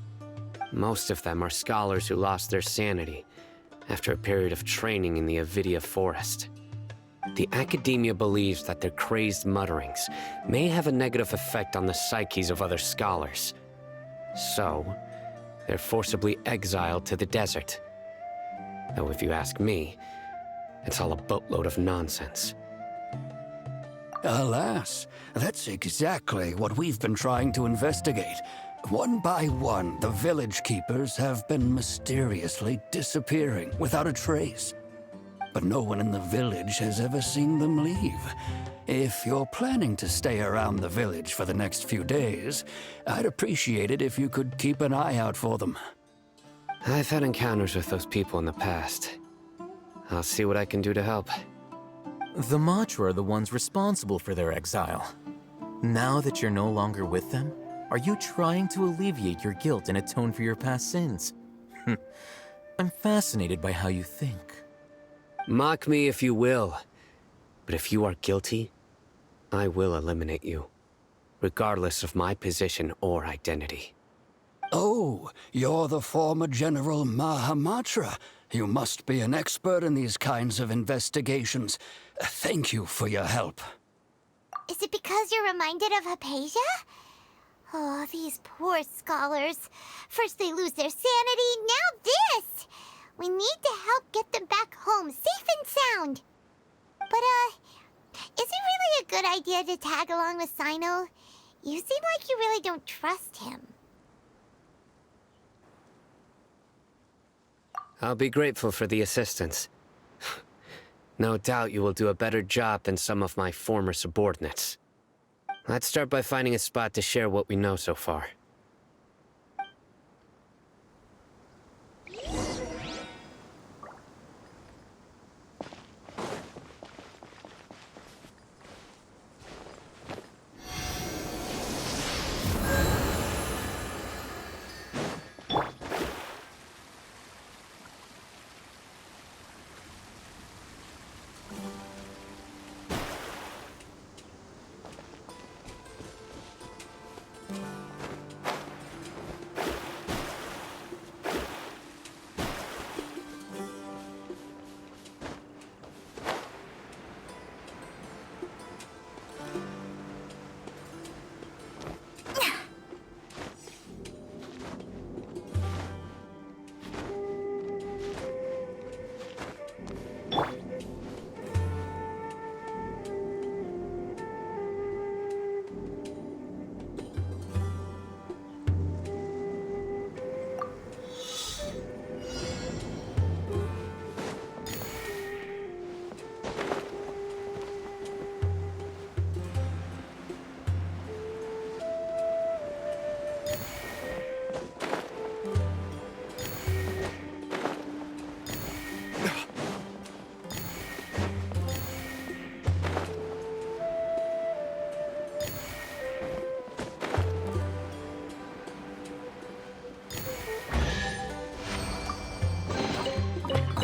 Most of them are scholars who lost their sanity after a period of training in the Avidia forest. The academia believes that their crazed mutterings may have a negative effect on the psyches of other scholars. So, they're forcibly exiled to the desert. Though if you ask me, it's all a boatload of nonsense. Alas, that's exactly what we've been trying to investigate. One by one, the village keepers have been mysteriously disappearing without a trace. But no one in the village has ever seen them leave. If you're planning to stay around the village for the next few days, I'd appreciate it if you could keep an eye out for them. I've had encounters with those people in the past. I'll see what I can do to help. The Matra are the ones responsible for their exile. Now that you're no longer with them, are you trying to alleviate your guilt and atone for your past sins? I'm fascinated by how you think. Mock me if you will, but if you are guilty, I will eliminate you, regardless of my position or identity. Oh, you're the former General Mahamatra. You must be an expert in these kinds of investigations. Thank you for your help. Is it because you're reminded of Hypatia? Oh, these poor scholars. First they lose their sanity, now this! We need to help get them back home, safe and sound. But, is it really a good idea to tag along with Sino? You seem like you really don't trust him. I'll be grateful for the assistance. No doubt you will do a better job than some of my former subordinates. Let's start by finding a spot to share what we know so far.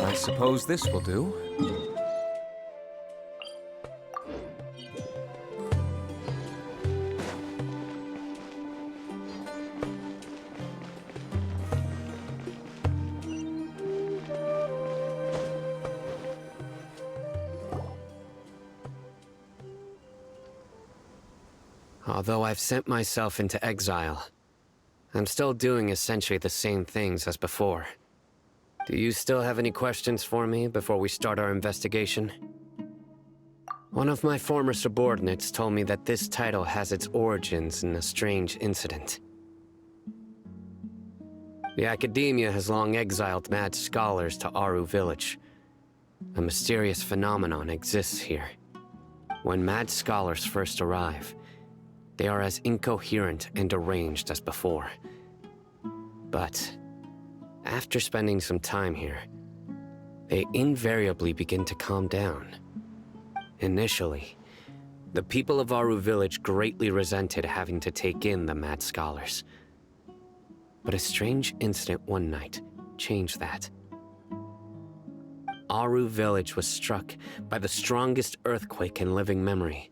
I suppose this will do. Although I've sent myself into exile, I'm still doing essentially the same things as before. Do you still have any questions for me before we start our investigation? One of my former subordinates told me that this title has its origins in a strange incident. The Academia has long exiled mad scholars to Aru Village. A mysterious phenomenon exists here. When mad scholars first arrive, they are as incoherent and deranged as before. But after spending some time here, they invariably begin to calm down. Initially, the people of Aru Village greatly resented having to take in the mad scholars. But a strange incident one night changed that. Aru Village was struck by the strongest earthquake in living memory.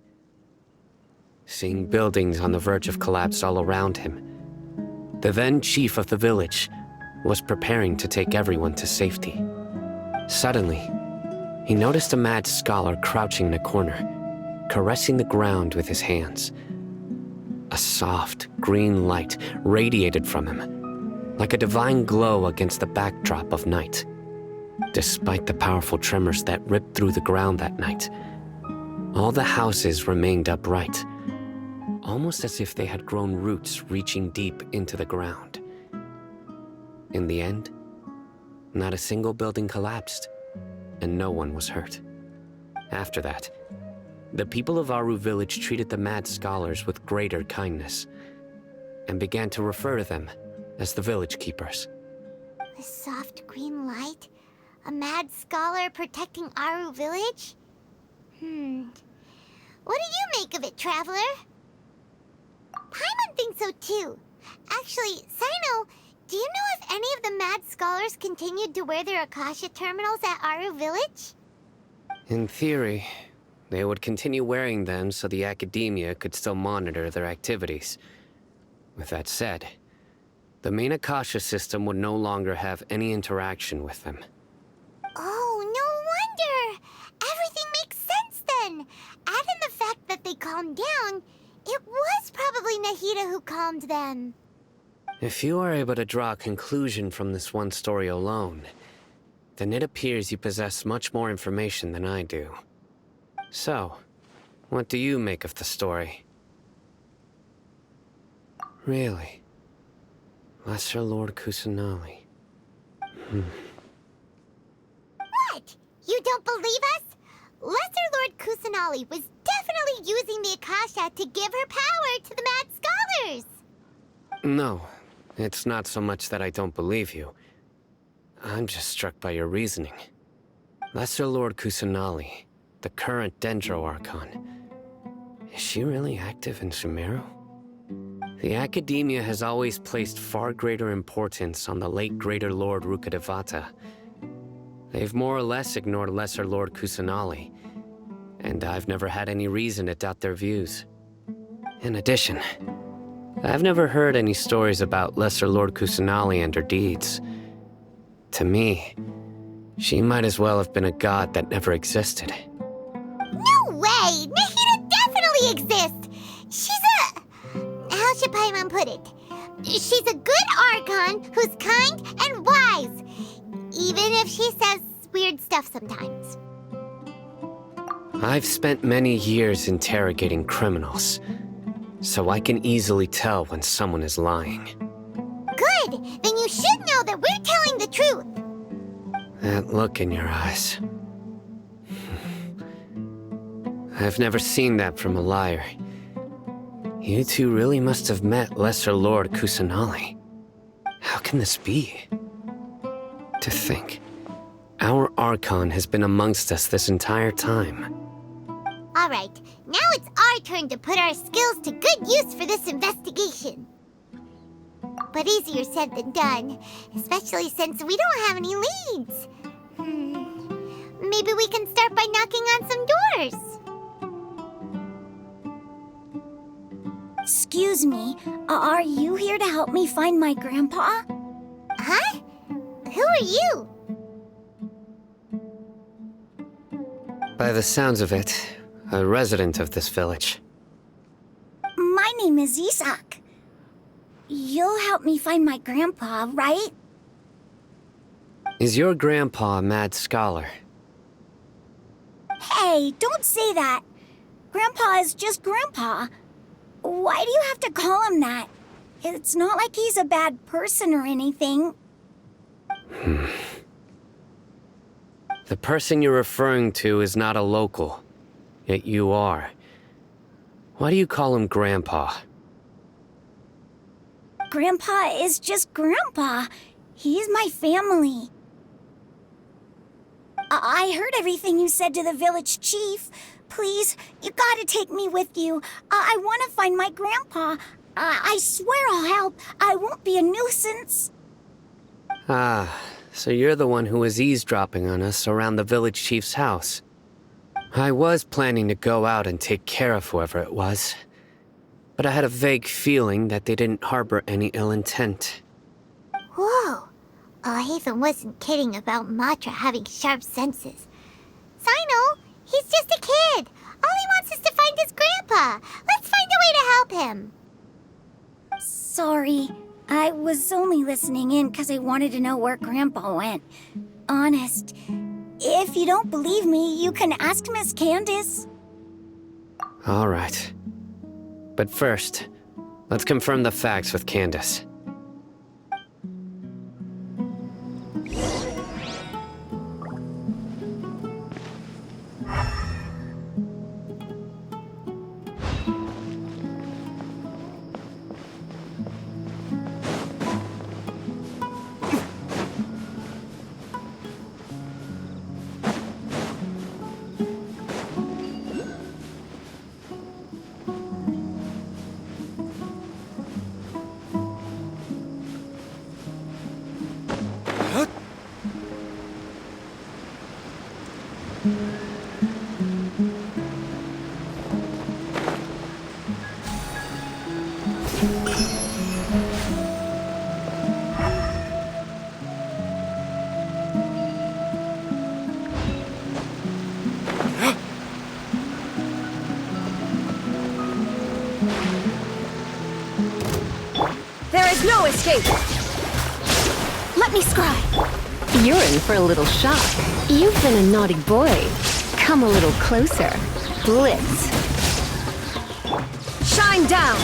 Seeing buildings on the verge of collapse all around him, the then chief of the village was preparing to take everyone to safety. Suddenly, he noticed a mad scholar crouching in a corner, caressing the ground with his hands. A soft, green light radiated from him, like a divine glow against the backdrop of night. Despite the powerful tremors that ripped through the ground that night, all the houses remained upright, almost as if they had grown roots reaching deep into the ground. In the end, not a single building collapsed, and no one was hurt. After that, the people of Aru Village treated the mad scholars with greater kindness, and began to refer to them as the village keepers. A soft green light? A mad scholar protecting Aru Village? What do you make of it, Traveler? Paimon thinks so too. Actually, Sino, do you know if any of the mad scholars continued to wear their Akasha terminals at Aru Village? In theory, they would continue wearing them so the Academia could still monitor their activities. With that said, the main Akasha system would no longer have any interaction with them. Oh, no wonder! Everything makes sense then! Add in the fact that they calmed down, it was probably Nahida who calmed them. If you are able to draw a conclusion from this one story alone, then it appears you possess much more information than I do. So, what do you make of the story? Really? Lesser Lord Kusanali. You don't believe us? Lesser Lord Kusanali was definitely using the Akasha to give her power to the Mad Scholars! No, it's not so much that I don't believe you. I'm just struck by your reasoning. Lesser Lord Kusanali, the current Dendro Archon. Is she really active in Sumeru? The Academia has always placed far greater importance on the late Greater Lord Rukkhadevata. They've more or less ignored Lesser Lord Kusanali, and I've never had any reason to doubt their views. In addition, I've never heard any stories about Lesser Lord Kusanali and her deeds. To me, she might as well have been a god that never existed. No way! Nahida definitely exists! She's a... How should Paimon put it? She's a good Archon who's kind and wise, even if she says weird stuff sometimes. I've spent many years interrogating criminals, so I can easily tell when someone is lying. Good! Then you should know that we're telling the truth! That look in your eyes. I've never seen that from a liar. You two really must have met Lesser Lord Kusanali. How can this be? To think, our Archon has been amongst us this entire time. Alright, now it's our turn to put our skills to good use for this investigation. But easier said than done, especially since we don't have any leads. Maybe we can start by knocking on some doors. Excuse me, are you here to help me find my grandpa? Huh? Who are you? By the sounds of it, a resident of this village. My name is Isak. You'll help me find my grandpa, right? Is your grandpa a mad scholar? Hey, don't say that. Grandpa is just Grandpa. Why do you have to call him that? It's not like he's a bad person or anything. The person you're referring to is not a local, yet you are. Why do you call him Grandpa? Grandpa is just Grandpa. He's my family. I heard everything you said to the village chief. Please, you gotta take me with you. I want to find my grandpa. I swear I'll help. I won't be a nuisance. Ah, so you're the one who was eavesdropping on us around the village chief's house. I was planning to go out and take care of whoever it was, but I had a vague feeling that they didn't harbor any ill intent. Whoa. Hatham wasn't kidding about Matra having sharp senses. Sino, he's just a kid. All he wants is to find his grandpa. Let's find a way to help him. Sorry. I was only listening in because I wanted to know where Grandpa went. Honest. If you don't believe me, you can ask Miss Candace. All right. But first, let's confirm the facts with Candace. There is no escape! Let me scry! You're in for a little shock. You've been a naughty boy. Come a little closer. Blitz. Shine down!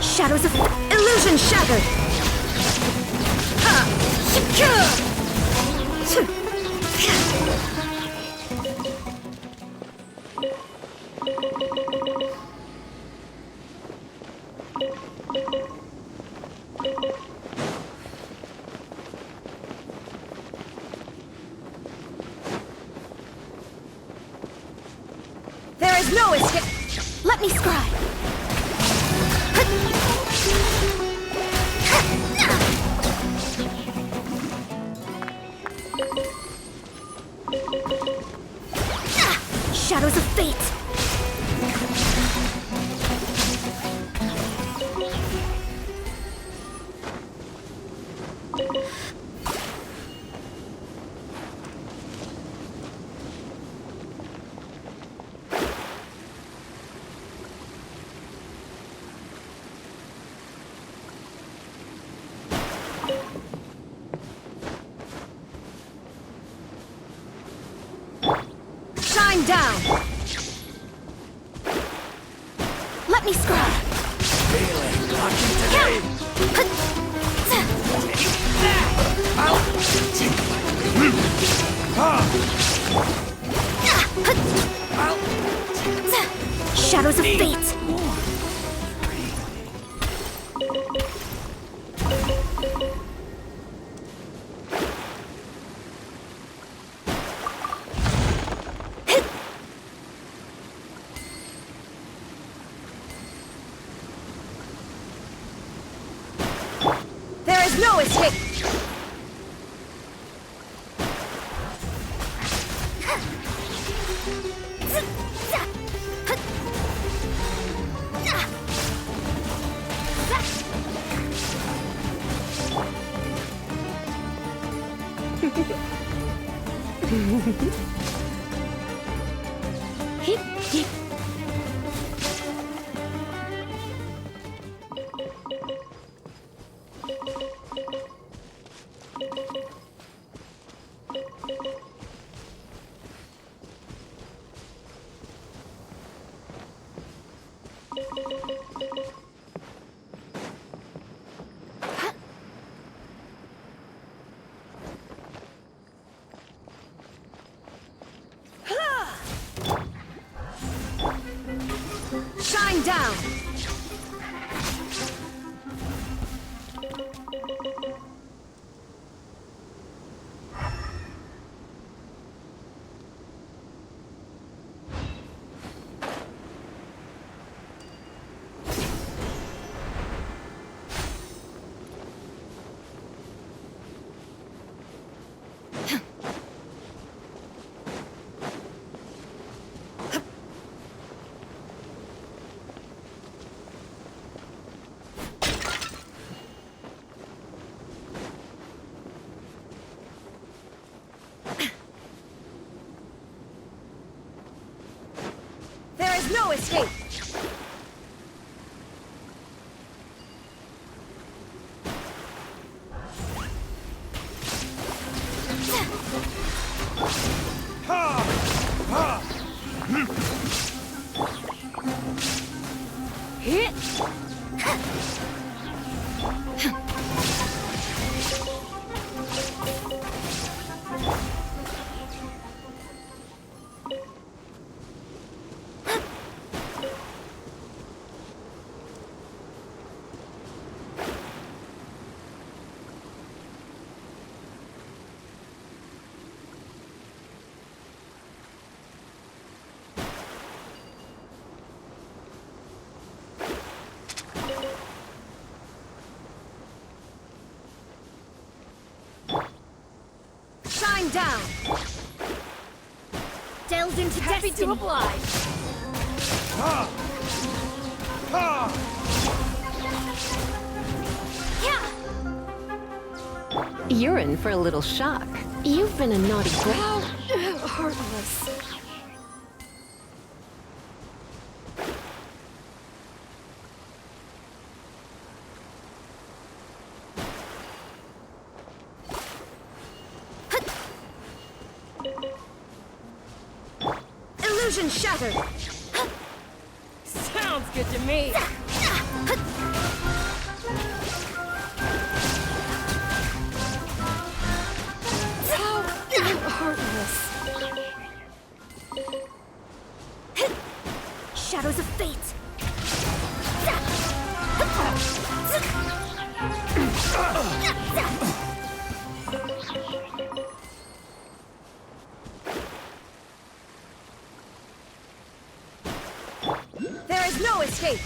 Shadows of illusion shattered. There is no escape. Let me scry. Shadows of fate. Shine down. Let me scry. Shadows of fate. There is no escape. Shine down. There is no escape. down! Delved into Happy destiny. to oblige. You're in for a little shock. You've been a naughty boy. Heartless. Illusion shattered! Sounds good to me. Heartless. Shadows of fate! There is no escape!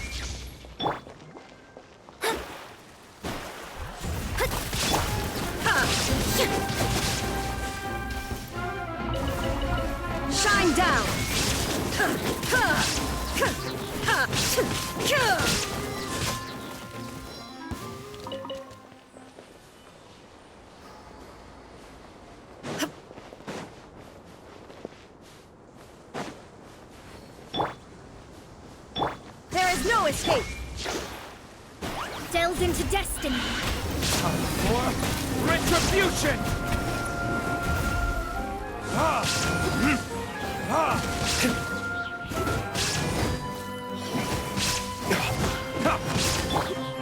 Shine down! There is no escape! Delved into destiny! Retribution!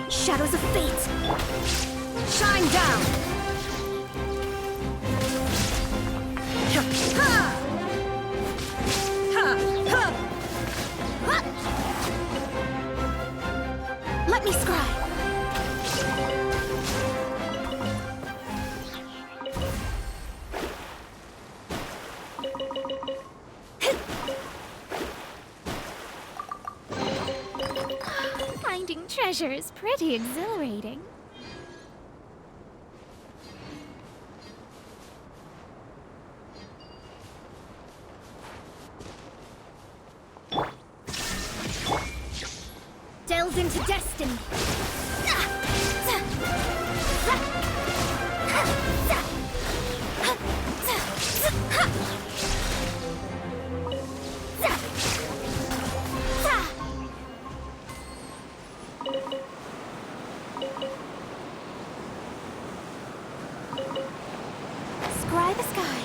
Shadows of fate! Shine down! Let me scry! Finding treasure is pretty exhilarating. Delved into destiny! Scry the sky.